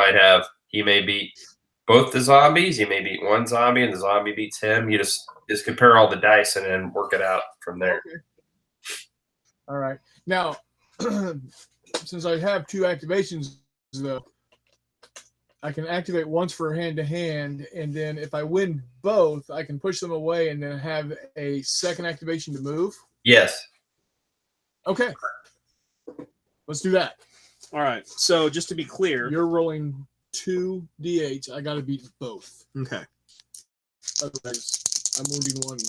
may beat both the zombies. He may beat 1 zombie, and the zombie beats him. You just compare all the dice and then work it out from there. Okay. All right. Now, since I have 2 activations, though, I can activate once for hand-to-hand, and then if I win both, I can push them away and then have a second activation to move. Yes. Okay. Let's do that. All right. So just to be clear. You're rolling 2 d8s. I got to beat both. Okay. Otherwise, I'm wounding one.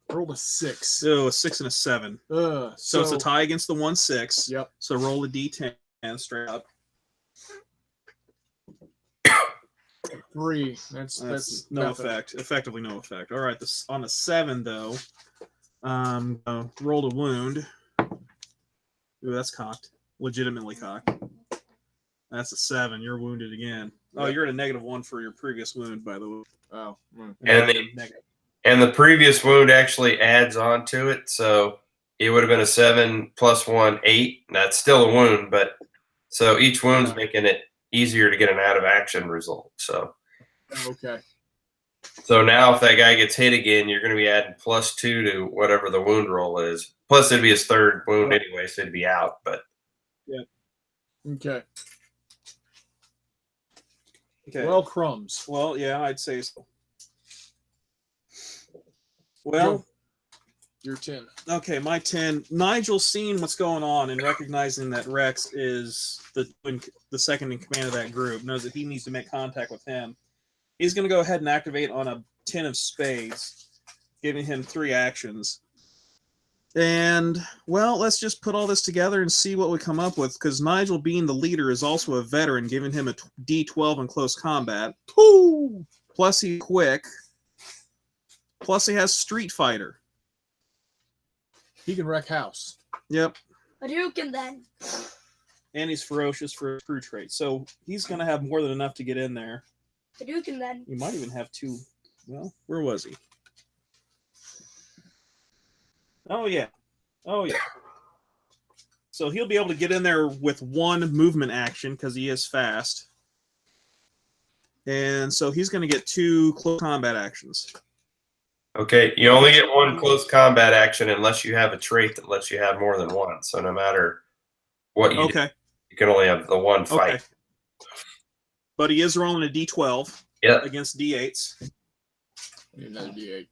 I rolled a 6. So a 6 and a 7. So it's a tie against the 1-6. Yep. So roll a d10 straight up. 3. That's no nothing. effect. Effectively no effect. All right. This on a 7 though. Rolled a wound. Ooh, that's cocked. Legitimately cocked. That's a 7. You're wounded again. Oh, Yep. you're at a -1 for your previous wound, by the way. Oh. And the previous wound actually adds on to it, so it would have been a 7 + 1, 8. That's still a wound, but so each wound's making it easier to get an out of action result. So Okay. So now if that guy gets hit again, you're going to be adding +2 to whatever the wound roll is. Plus it'd be his 3rd wound anyway, so it'd be out. But yeah. Okay. Okay. Well, crumbs. Well, yeah, I'd say so. Well, your 10. Okay, my 10. Nigel, seeing what's going on and recognizing that Rex is the second in command of that group, knows that he needs to make contact with him. He's going to go ahead and activate on a 10 of spades, giving him 3 actions. And, well, let's just put all this together and see what we come up with, because Nigel, being the leader, is also a veteran, giving him a D12 in close combat. Woo! Plus he's quick. Plus he has Street Fighter. He can wreck house. Yep. Hadouken then. And he's ferocious for a crew trait. So he's going to have more than enough to get in there. Hadouken then. He might even have 2. Well, where was he? Oh, yeah. Oh, yeah. So he'll be able to get in there with 1 movement action because he is fast. And so he's going to get 2 close combat actions. okay, you only get 1 close combat action unless you have a trait that lets you have more than 1. So no matter what you do, you can only have the 1 fight. Okay. But he is rolling a D12 against D8s. I need another D8.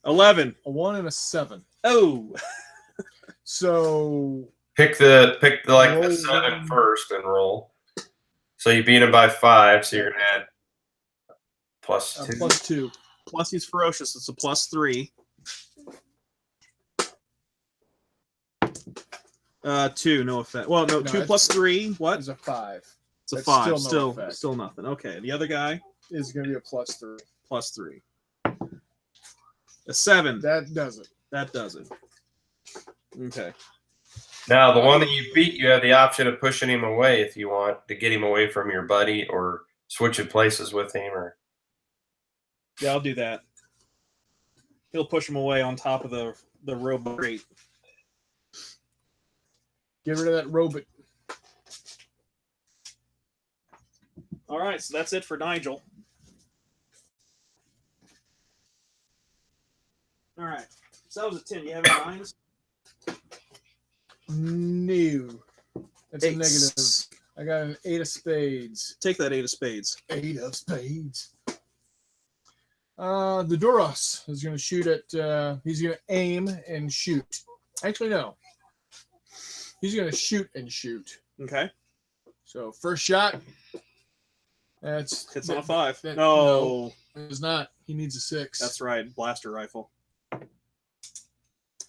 $11. A 1 and a 7. Oh. So Pick the the 7 first and roll. So you beat him by 5, so you're gonna add +2. +2. Plus he's ferocious. It's a +3. 2, no effect. Well, no, 2 + 3. What? Is a 5. It's a That's 5. still no Still nothing. Okay. The other guy is going to be a +3. +3. A 7. That does it. That does it. Okay. Now, the one that you beat, you have the option of pushing him away if you want to get him away from your buddy or switching places with him. Or Yeah, I'll do that. He'll push him away on top of the robot crate. Get rid of that robot. All right, so that's it for Nigel. All right. So that was a 10. You have any 9s? No. That's a Eights. negative. I got an 8 of spades. Take that 8 of spades. 8 of spades. The Doros is going to shoot at. He's going to aim and shoot. Actually, no. He's going to shoot and shoot. Okay. So first shot. That's Hits on a 5. that- No. It's not. He needs a 6. That's right. Blaster rifle.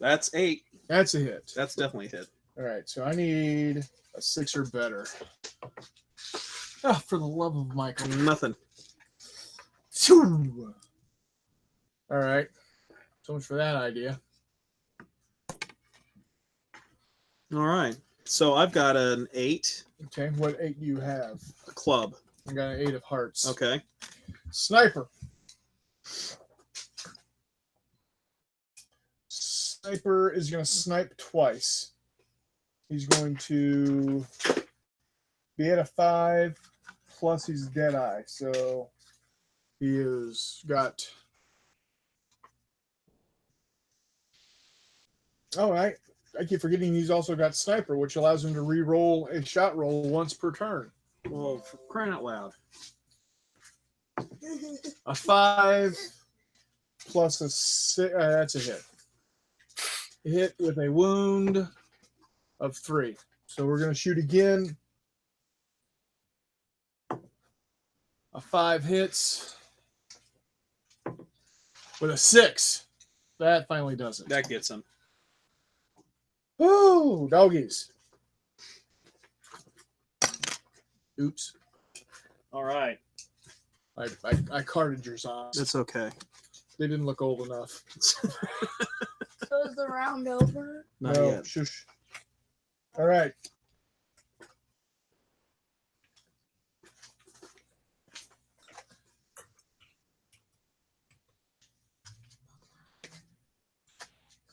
That's 8. That's a hit. That's definitely a hit. All right. So I need a 6 or better. Oh, for the love of Michael. Nothing. All right. So much for that idea. All right. So I've got an 8. Okay. What 8 do you have? A club. I got an 8 of hearts. Okay. Sniper. Sniper is going to snipe twice. He's going to be at a 5, plus he's dead eye. So he has got. All right. I keep forgetting he's also got sniper, which allows him to re-roll a shot roll once per turn. Well, for crying out loud. A 5 plus a 6. That's a hit. Hit with a wound of 3. So we're going to shoot again. A 5 hits with a 6. That finally does it. That gets him. Woo, doggies. Oops. All right. I carded your zombies. That's okay. They didn't look old enough. So is the round over? Not No, yet. shush. All right.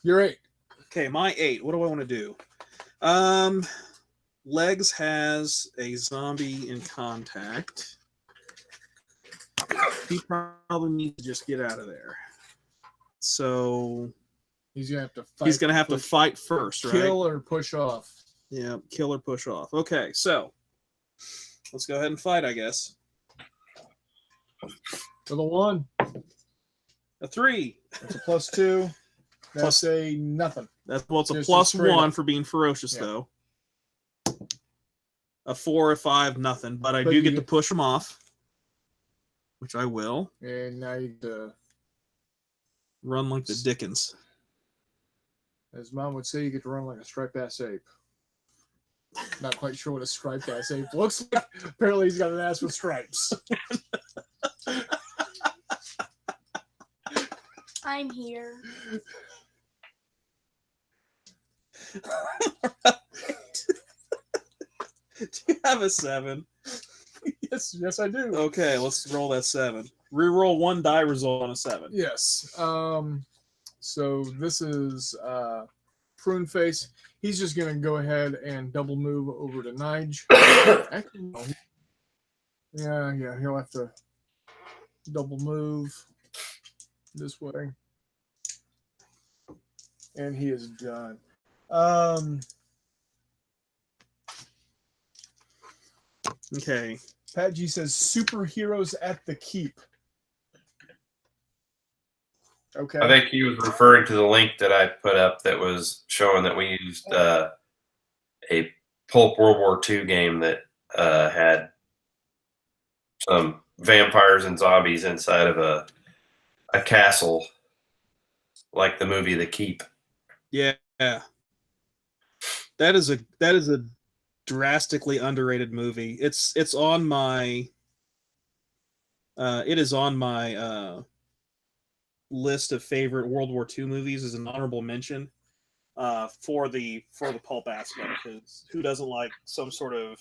You're 8. Okay, my 8. What do I want to do? Legs has a zombie in contact. He probably needs to just get out of there. So He's gonna have to fight. he's going to have to fight first, right? kill or push off. Yeah, kill or push off. Okay, so let's go ahead and fight, I guess. For the 1, A 3. that's a +2. That's Plus- a nothing. It's a Just plus straight 1 up. for being ferocious, Yeah. though. A 4, a 5, nothing. But I But do you get to get- push him off, which I will. And now you Run like the Dickens. as Mom would say, you get to run like a striped ass ape. Not quite sure what a striped ass ape looks like. Apparently, he's got an ass with stripes. I'm here. Do you have a 7? Yes, I do. Okay, let's roll that 7. Reroll 1 die result on a 7. Yes. So this is Prune Face. He's just gonna go ahead and double move over to Nige. Actually, no. Yeah, he'll have to double move this way. And he is done. Okay. Pat G says superheroes at the keep. Okay. I think he was referring to the link that I put up that was showing that we used a pulp World War II game that had some vampires and zombies inside of a castle, like the movie The Keep. Yeah. That is a drastically underrated movie. It's on my it is on my list of favorite World War II movies as an honorable mention for the pulp aspect, because who doesn't like some sort of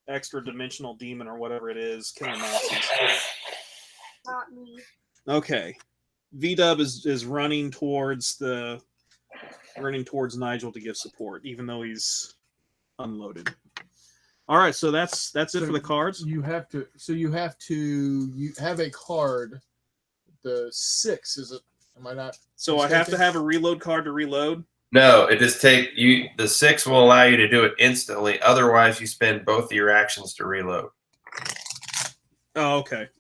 extra dimensional demon or whatever it is killing Nazis? Not me. Okay. V-Dub is running towards Nigel to give support, even though he's unloaded. All right, so that's it So for the cards. you have a card. The 6 is it? Am I not? So I have to have a reload card to reload. No, it just take you. The 6 will allow you to do it instantly. Otherwise, you spend both of your actions to reload. Oh, okay.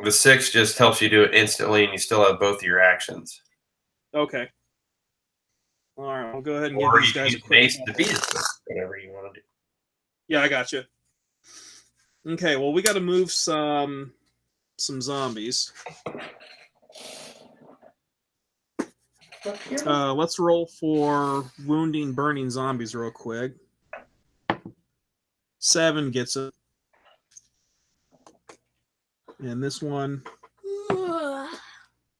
The 6 just helps you do it instantly, and you still have both of your actions. Okay. All right, I'll go ahead and give Or these you can guys a use quick. base to beat it, whatever you want to do. Yeah, I got you. Okay, well, we got to move some zombies. Let's roll for wounding, burning zombies real quick. 7 gets it. And this one,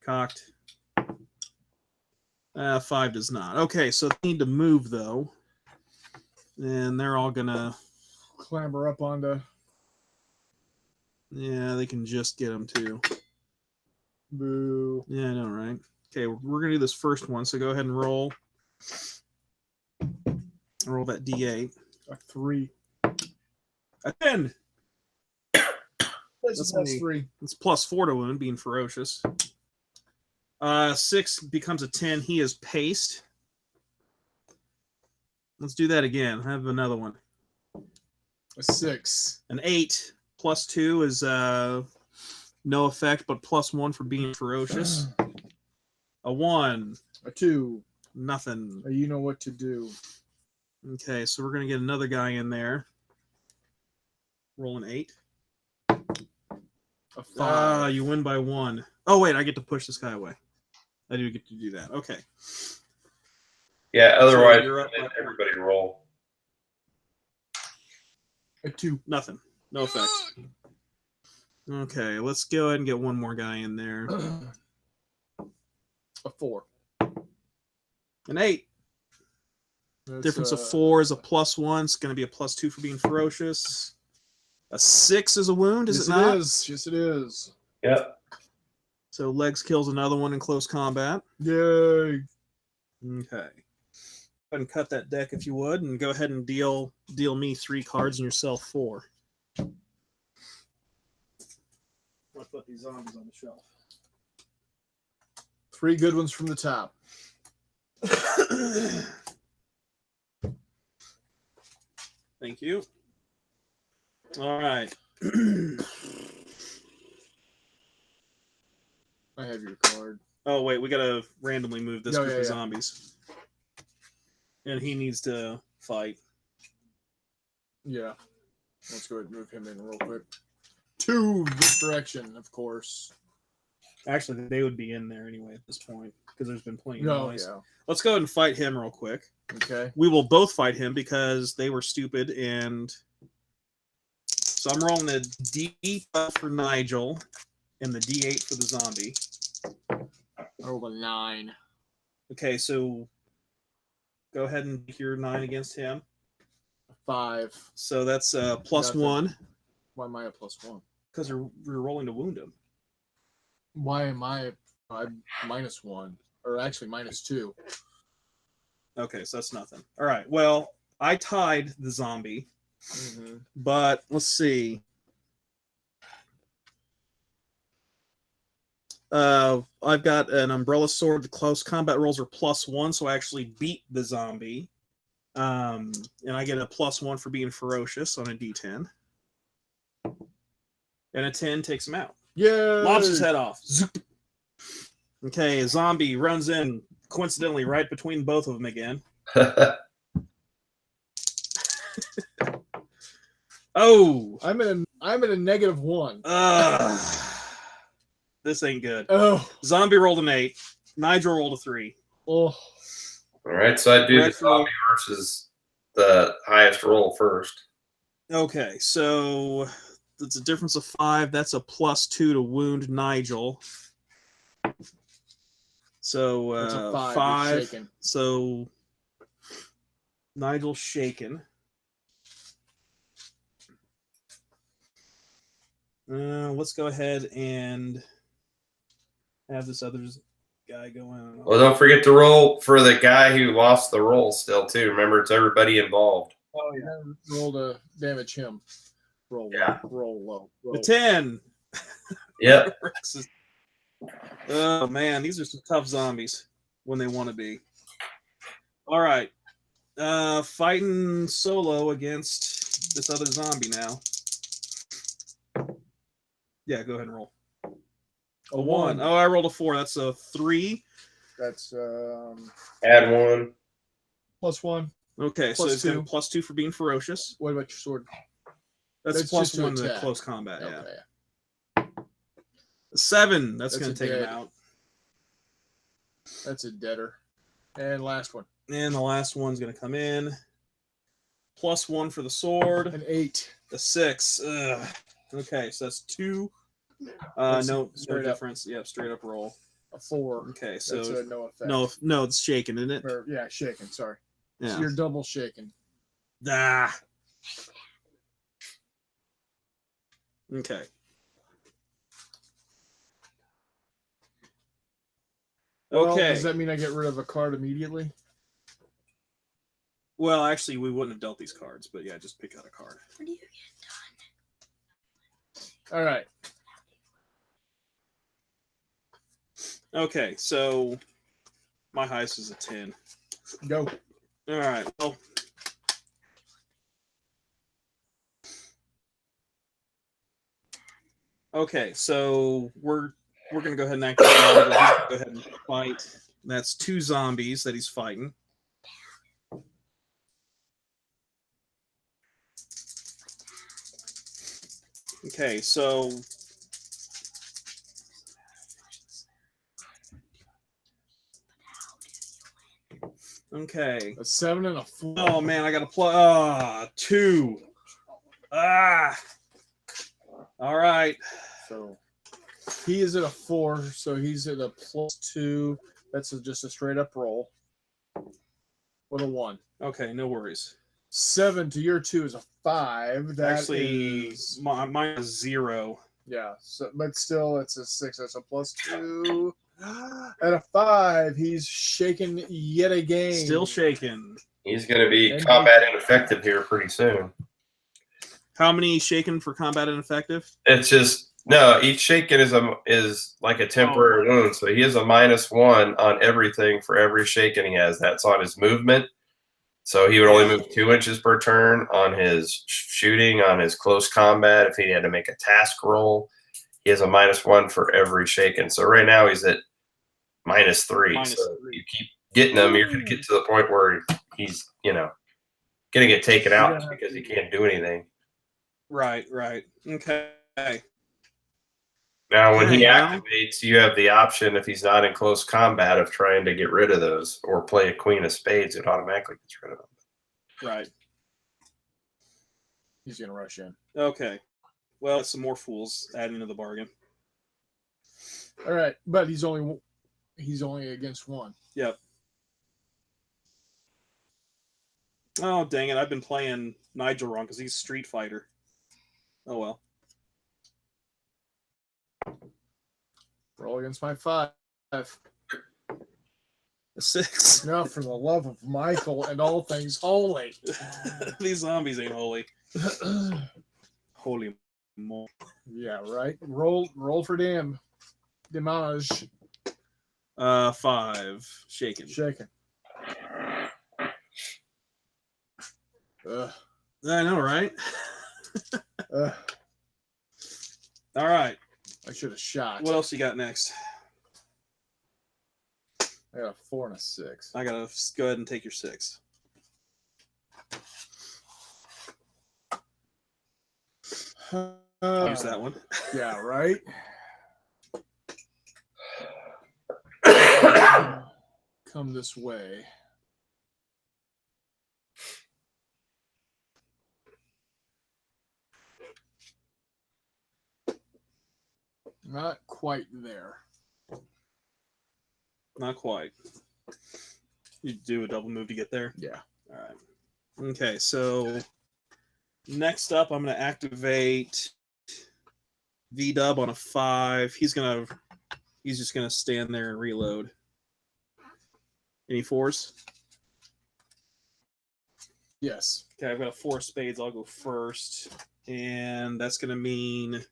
cocked. 5 does not. Okay, so they need to move, though. And they're all going to... Clamber up onto. Yeah, they can just get them, too. Boo. Yeah, I know, right? Okay, we're going to do this first one, so go ahead and roll. Roll that D8. A 3. A 10. That's That's plus me. 3. It's +4 to wound, being ferocious. 6 becomes a 10. He is paced. Let's do that again. I have another one. A 6. An 8 +2 is No effect, but +1 for being ferocious. A 1. A 2. Nothing. You know what to do. Okay, so we're going to get another guy in there. Roll an 8. A 5. You win by 1. Oh, wait, I get to push this guy away. I do get to do that. Okay. Yeah, otherwise, So you're up by everybody roll. A 2. nothing. No effect. Okay, let's go ahead and get one more guy in there. A 4. An 8. That's, Difference of 4 is a +1. It's going to be a +2 for being ferocious. A 6 is a wound, is yes, it not? It is. Yes, it is. Yep. So legs kills another one in close combat. Yay. Okay. Go ahead and cut that deck if you would, and go ahead and deal me 3 cards and yourself 4. I'll put these zombies on the shelf. 3 good ones from the top. Thank you. All right. I have your card. Oh, wait, we got to randomly move this Oh, group yeah, of yeah. zombies. And he needs to fight. Yeah. Let's go ahead and move him in real quick. 2 this direction, of course. Actually, they would be in there anyway at this point, because there's been plenty of No, noise. yeah. Let's go ahead and fight him real quick. Okay. We will both fight him because they were stupid, and so I'm rolling the D12 for Nigel and the D8 for the zombie. I rolled a 9. Okay, so go ahead and make your 9 against him. 5. So that's Nothing. +1 Why am I a +1? because you're rolling to wound him. Why am I'm -1? Or actually -2. Okay, so that's nothing. All right, well, I tied the zombie, Mm-hmm. but let's see. I've got an umbrella sword. The close combat rolls are +1, so I actually beat the zombie. And I get a +1 for being ferocious on a D10. And a 10 takes him out. Yeah. Lobs his head off. Zoop. Okay, a zombie runs in, coincidentally, right between both of them again. Oh! I'm at a -1. This ain't good. Oh. Zombie rolled an 8. Nigel rolled a 3. Oh. All right, so I do the Retro. zombie versus the highest roll first. Okay, so that's a difference of 5. That's a +2 to wound Nigel. So That's a 5. 5. You're shaken. So Nigel's shaken. Let's go ahead and have this other guy go in. Well, don't forget to roll for the guy who lost the roll still, too. Remember, it's everybody involved. Oh, yeah. Roll to damage him. Roll low. Yeah. Roll low. Roll. A 10. Yep. Oh, man. These are some tough zombies when they want to be. All right. Fighting solo against this other zombie now. Yeah, go ahead and roll. A 1. Oh, I rolled a 4. That's a 3. That's Add 1. +1. Okay, so Plus it's going to two. +2 for being ferocious. What about your sword? That's That's just to +1 to attack. close combat. Yeah. Okay. 7. That's That's going a to take him dead. out. That's a deader. And last one. And the last one's going to come in. +1 for the sword. An 8. A 6. Ugh. Okay, so that's 2. That's No straight up. difference. Yep, straight up roll. A 4. Okay, That's so a no effect. no, it's shaken, isn't it? Or, yeah, shaken. Sorry. Yeah. So you're double shaken. Ah. Okay. Well, Okay. does that mean I get rid of a card immediately? Well, actually, we wouldn't have dealt these cards, but yeah, just pick out a card. What do you All right. Okay, so my highest is a 10. Go. All right. Well, Okay, so we're gonna go ahead and activate Arnold. He's gonna go ahead and fight. That's 2 zombies that he's fighting. Okay, so okay. A 7 and a 4. Oh man, I gotta play 2. Ah. All right. So he is at a 4, so he's at a +2. That's just a straight up roll. With a 1. Okay, no worries. 7 to your 2 is a 5. That Actually, is, mine is 0. yeah. So, but still, it's a 6. That's a +2. At a 5, he's shaken yet again. Still shaking. He's going to be And combat ineffective here pretty soon. How many shaken for combat ineffective? It's just no. Each shaken is like a temporary wound, so he has a -1 on everything for every shaken he has. That's on his movement, so he would only move 2 inches per turn. On his shooting, on his close combat, if he had to make a task roll, he has a -1 for every shaken. So right now he's at -3. So if you keep getting him, you're going to get to the point where he's going to get taken out because he can't do anything. Right. Okay. Now, when he Yeah. activates, you have the option, if he's not in close combat, of trying to get rid of those or play a queen of spades. It automatically gets rid of them. Right. He's going to rush in. Okay. Well, some more fools adding to the bargain. All right, but he's only against 1. Yep. Oh, dang it. I've been playing Nigel wrong because he's Street Fighter. Oh, well. Roll against my 5. A 6. No, for the love of Michael and all things holy. These zombies ain't holy. Holy mo. Yeah, right. Roll for damage. 5. Shaken. Shaking. I know, right? All right. I should have shot. What else you got next? I got a 4 and a 6. I gotta go ahead and take your 6. Use that one. Yeah, right. Come this way. Not quite there. Not quite. You do a double move to get there? Yeah. All right. Okay, so next up, I'm going to activate V-Dub on a 5. He's just going to stand there and reload. Any 4s? Yes. Okay, I've got a 4 spades. I'll go first. And that's going to mean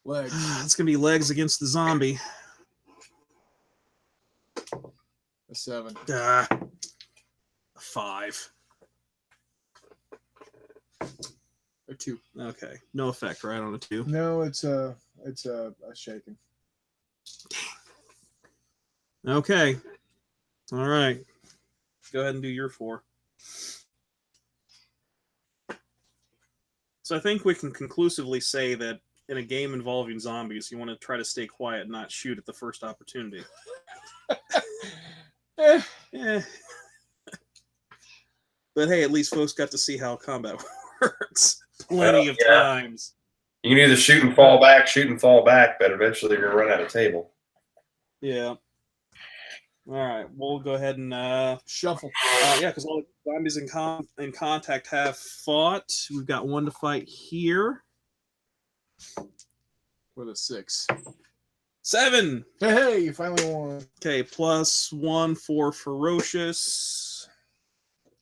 Legs. it's going to be legs against the zombie. A 7. A 5. A 2. Okay, no effect, right, on a 2? No, it's a shaking. Okay. All right. Go ahead and do your 4. So I think we can conclusively say that in a game involving zombies, you want to try to stay quiet and not shoot at the first opportunity. Yeah. But hey, at least folks got to see how combat works plenty of times. You can either shoot and fall back, but eventually you're going to run out of table. Yeah. All right, we'll go ahead and Shuffle. yeah, because all the zombies in contact have fought. We've got one to fight here. With a 6. 7. Hey, you finally won. Okay, +1 for ferocious.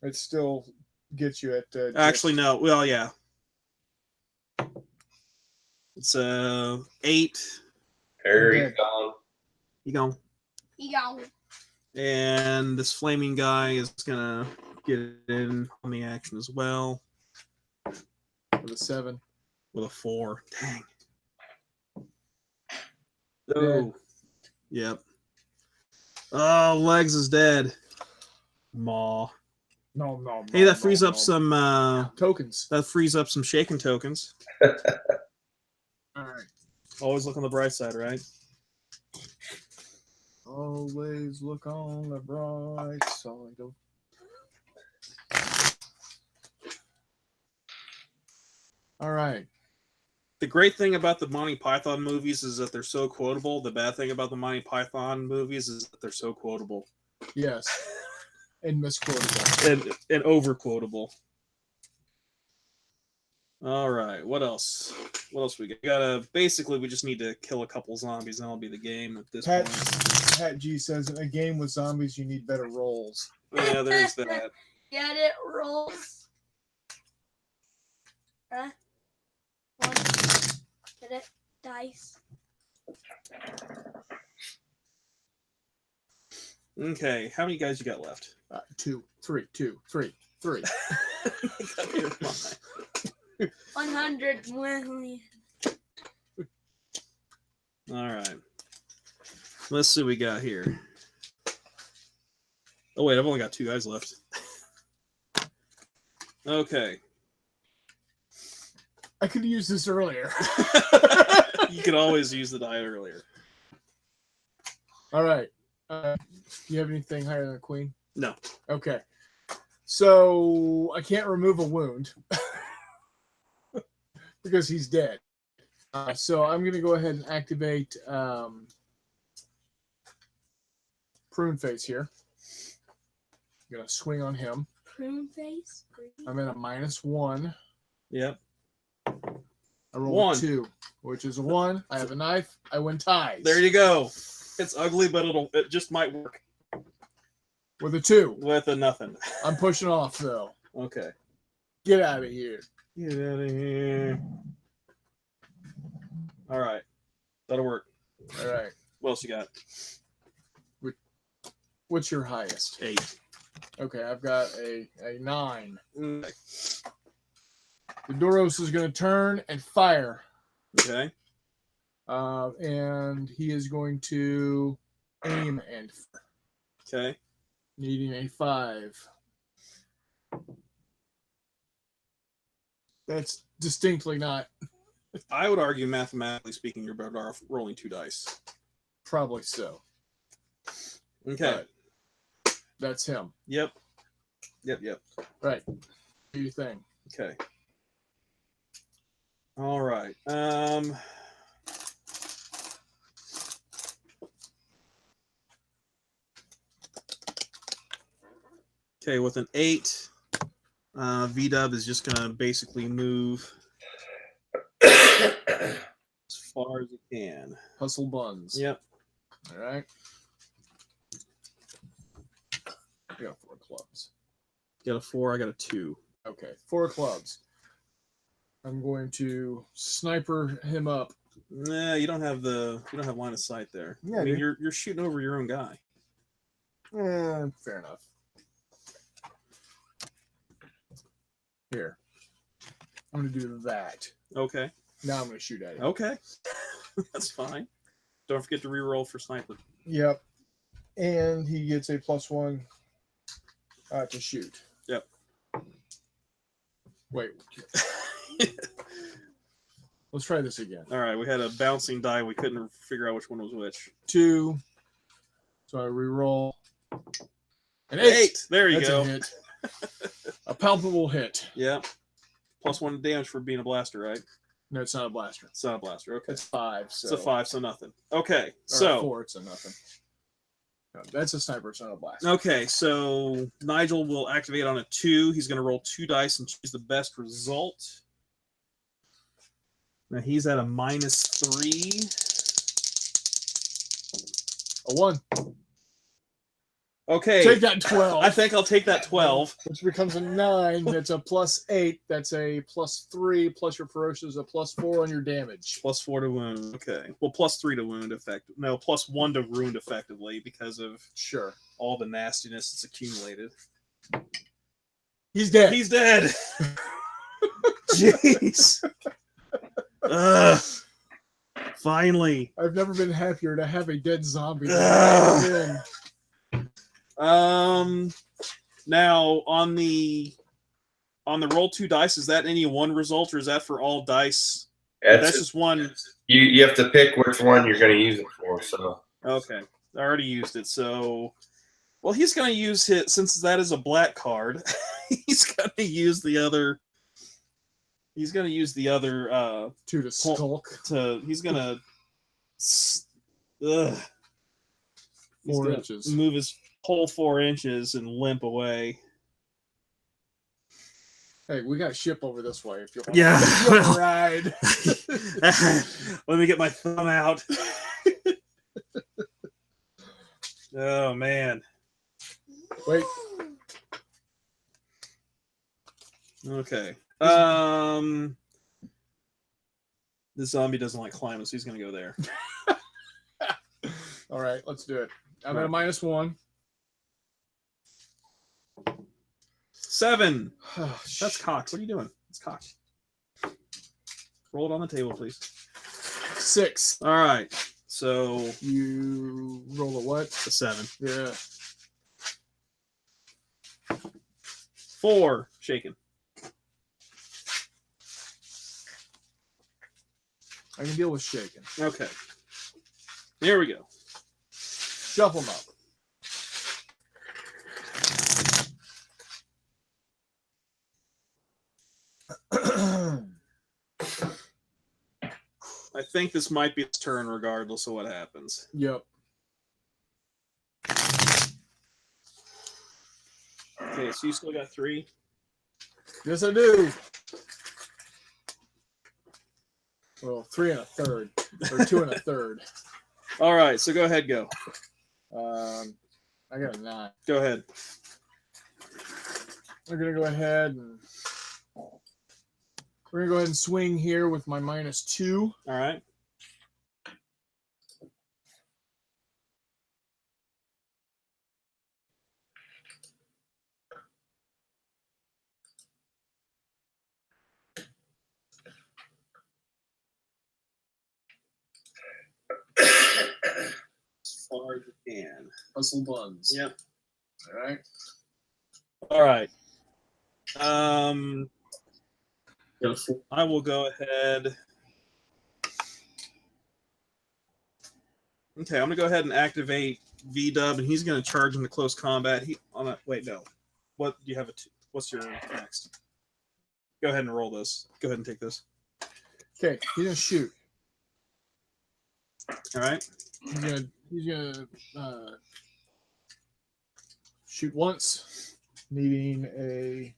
It still gets you at. Actually, no. Well, yeah. It's 8. There Okay. he's gone. You go. Yo. And this flaming guy is gonna get in on the action as well With a 7. with a 4. Dang. Oh, yep. Oh, Legs is dead. Maw. No. Hey, that frees up some tokens. That frees up some shaken tokens. All right. Always look on the bright side, right? Always look on the bright side of. All right. The great thing about the Monty Python movies is that they're so quotable. The bad thing about the Monty Python movies is that they're so quotable. Yes. And misquotable. And over quotable. All right. What else? What else we got? Basically, we just need to kill a couple zombies, and that'll be the game at this point. Pat G says, in a game with zombies, you need better rolls. Yeah, there's that. Get it, rolls. One. Get it, dice. Okay, how many guys you got left? 2, 3, 2, 3, 3. 100 million. All right. Let's see what we got here. Oh, wait, I've only got 2 guys left. Okay. I could use this earlier. You could always use the die earlier. All right. Do you have anything higher than a queen? No. Okay. So I can't remove a wound because he's dead. So I'm going to go ahead and activate Prune Face here. I'm going to swing on him. Prune face. I'm at a -1. Yep. I roll 1. a 2, which is a 1. I have a knife. I win ties. There you go. It's ugly, but it just might work. With a 2. With a nothing. I'm pushing off, though. Okay. Get out of here. Get out of here. All right. That'll work. All right. What else you got? What's your highest? 8. Okay, I've got a 9. Okay. The Doros is going to turn and fire. Okay. And he is going to aim and fire. Okay. Needing a 5. That's distinctly not. I would argue, mathematically speaking, you're better off rolling 2 dice. Probably so. Okay. But that's him. Yep. Right. Do your thing. Okay. All right. Okay, with an 8, V-Dub is just going to basically move as far as he can. Hustle buns. Yep. All right. I got 4 clubs. Got a 4, I got a 2. Okay, 4 clubs. I'm going to sniper him up. Nah, you don't have line of sight there. Yeah, I mean, dude. you're shooting over your own guy. Fair enough. Here. I'm going to do that. Okay. Now I'm going to shoot at him. Okay. That's fine. Don't forget to reroll for sniper. Yep. And he gets a +1 to shoot. Yep. Wait. Let's try this again. All right, we had a bouncing die. We couldn't figure out which one was which. 2. So I reroll. An 8. 8. There you That's go. a hit. A palpable hit. Yeah. +1 damage for being a blaster, right? No, it's not a blaster. It's not a blaster. Okay. It's 5. So. It's a 5, so nothing. Okay, Or so 4, it's a nothing. No, that's a sniper, it's not a blaster. okay, so Nigel will activate on a 2. He's going to roll 2 dice and choose the best result. Now he's at a -3. A 1. Okay. Take that 12. I think I'll take that 12. Which becomes a 9. That's a +8. That's a +3. Plus your ferocious, a +4 on your damage. +4 to wound. Okay. Well, +3 to wound effective. No, +1 to wound effectively because of Sure. all the nastiness that's accumulated. He's dead. He's dead. Jeez. Ugh. Finally. I've never been happier to have a dead zombie. Than Now on the roll 2 dice, is that any one result, or is that for all dice? That's just one. You have to pick which one you're going to use it for. So Okay, I already used it. So, well, he's going to use it since that is a black card. He's going to use the other. He's going to use the other to skulk. He's going to. 4 inches. Move his whole 4 inches and limp away. Hey, we got a ship over this way. If you want Yeah. ride. Let me get my thumb out. Oh man. Wait. Okay. The zombie doesn't like climbing, so he's gonna go there. All right, let's do it. I'm at a -1. 7. Oh, That's cocked. What are you doing? It's cocked. Roll it on the table, please. 6. All right. So You roll a what? a 7. Yeah. 4. Shaken. I can deal with shaking. Okay. Here we go. Shuffle them up. I think this might be its turn regardless of what happens. Yep. Okay, so you still got 3. Yes, I do. Well, 3 1/3, or 2 1/3. All right, so go ahead, go. I got a 9. Go ahead. We're gonna go ahead and swing here with my -2. All right. As far as you can. Hustle buns. Yep. All right. All right. I will go ahead. Okay, I'm gonna go ahead and activate V-Dub, and he's gonna charge into close combat. Wait, no. What do you have? What's your next? Go ahead and roll this. Go ahead and take this. Okay, he's gonna shoot. All right. He's gonna shoot once, needing a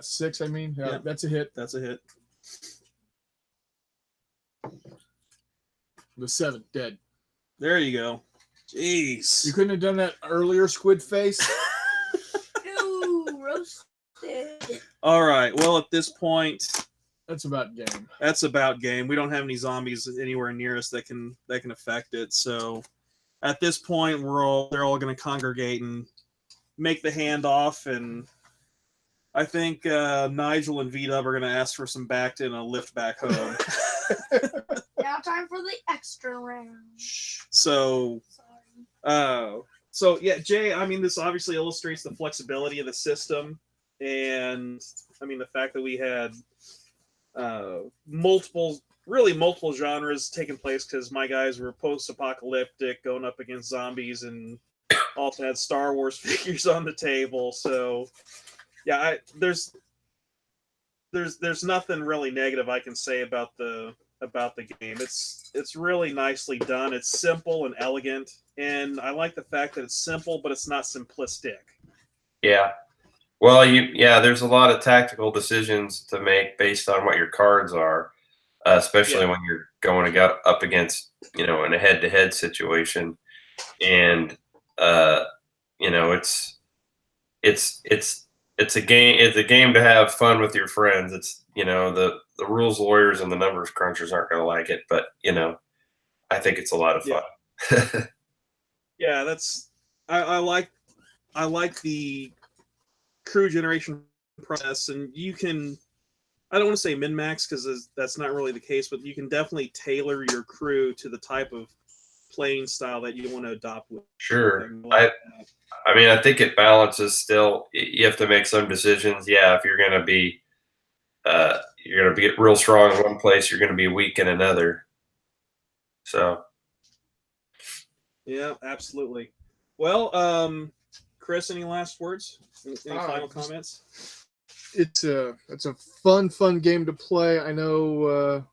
6. I mean, Yeah. that's a hit. That's a hit. The 7 dead. There you go. Jeez. You couldn't have done that earlier, Squid Face. Ew, roasted. All right. Well, at this point, That's about game. that's about game. We don't have any zombies anywhere near us that can affect it. So, at this point, they're all going to congregate and make the handoff, and I think Nigel and V-Dub are going to ask for some back and a lift back home. Now time for the extra round. So, Sorry. yeah, Jay. I mean, this obviously illustrates the flexibility of the system, and I mean the fact that we had multiple genres taking place because my guys were post-apocalyptic, going up against zombies, and also had Star Wars figures on the table. So, yeah, there's nothing really negative I can say about the game. It's really nicely done. It's simple and elegant, and I like the fact that it's simple, but it's not simplistic. yeah. Well, there's a lot of tactical decisions to make based on what your cards are, especially when you're going to go up against, in a head-to-head situation, and it's a game. It's a game to have fun with your friends. It's the rules lawyers and the numbers crunchers aren't going to like it, but I think it's a lot of fun. Yeah, I like the crew generation process, and you can I don't want to say min-max because that's not really the case, but you can definitely tailor your crew to the type of playing style that you want to adopt with. Sure. I mean, I think it balances still. You have to make some decisions. Yeah, if you're going to be real strong in one place, you're going to be weak in another. So. Yeah, absolutely. Well, Chris, any last words? Any final comments? It's a fun game to play. I know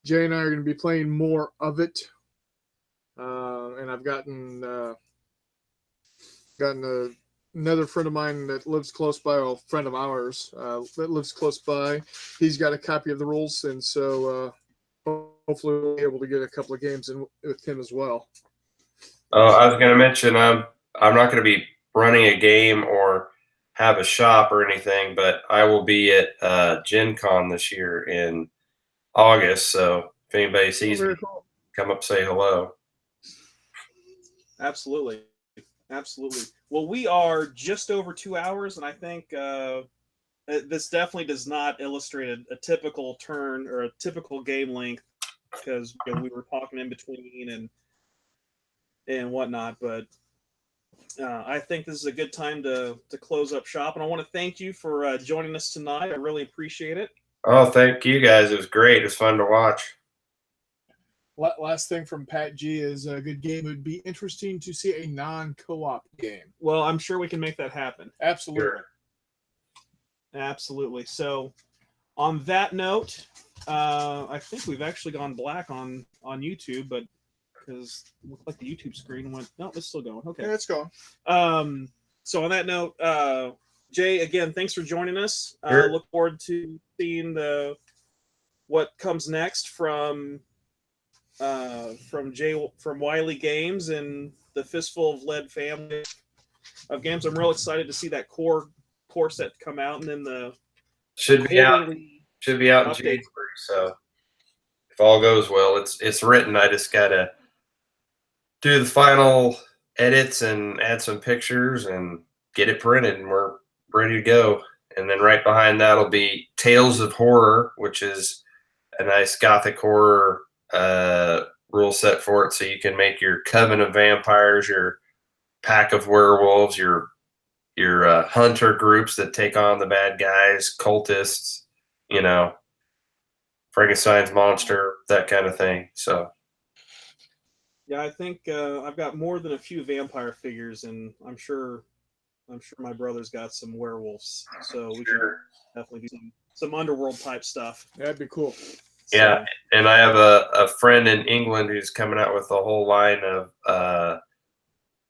Jay and I are going to be playing more of it, and I've gotten another friend of mine that lives close by, a friend of ours that lives close by. He's got a copy of the rules, and so hopefully we'll be able to get a couple of games in with him as well. I was going to mention I'm not going to be running a game or have a shop or anything, but I will be at Gen Con this year in August. So if anybody sees me, cool. Come up, say hello. Absolutely. Well, we are just over 2 hours, and I think this definitely does not illustrate a typical turn or a typical game length, because we were talking in between and whatnot. But I think this is a good time to close up shop, and I want to thank you for joining us tonight. I really appreciate it. Oh, thank you guys. It was great. It was fun to watch. Last thing from Pat G is a good game. It would be interesting to see a non-co-op game. Well, I'm sure we can make that happen. Absolutely. Sure. Absolutely. So on that note, I think we've actually gone black on YouTube, but because it looked like the YouTube screen went, no, it's still going. Okay. Yeah, it's going. So on that note, Jay, again, thanks for joining us. Sure. Look forward to seeing what comes next from Wylie Games and the Fistful of Lead family of games. I'm real excited to see that core set come out, and then the Should be out in January. So if all goes well, it's written. I just gotta do the final edits and add some pictures and get it printed, and we're ready to go. And then right behind that'll be Tales of Horror, which is a nice gothic horror rule set for it, so you can make your coven of vampires, your pack of werewolves, your hunter groups that take on the bad guys, cultists, Frankenstein's monster, that kind of thing. So yeah, I think I've got more than a few vampire figures, and I'm sure my brother's got some werewolves, so we can definitely do some underworld type stuff. That'd be cool. Yeah, and I have a friend in England who's coming out with a whole line of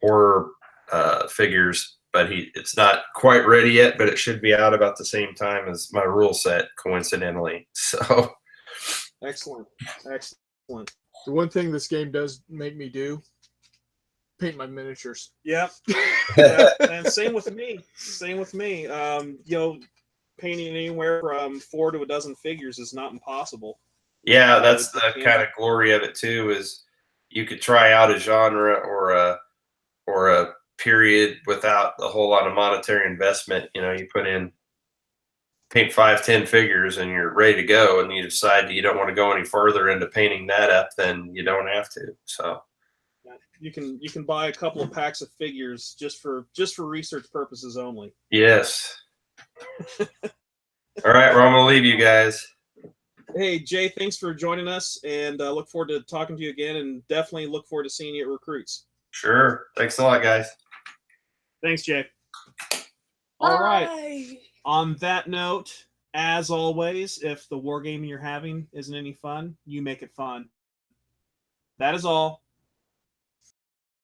horror figures, but it's not quite ready yet, but it should be out about the same time as my rule set, coincidentally. So excellent. The one thing this game does make me do, paint my miniatures. Yeah. And same with me. Painting anywhere from 4 to a dozen figures is not impossible. Yeah, that's the kind of glory of it too, is you could try out a genre or a period without a whole lot of monetary investment. You paint 5-10 figures and you're ready to go, and you decide you don't want to go any further into painting that up, then you don't have to. So you can buy a couple of packs of figures just for research purposes only. Yes. All right, well, I'm gonna leave you guys. Hey, Jay, thanks for joining us, and look forward to talking to you again, and definitely look forward to seeing you at Recruits. Sure. Thanks a lot, guys. Thanks, Jay. Bye. All right. On that note, as always, if the wargaming you're having isn't any fun, you make it fun. That is all.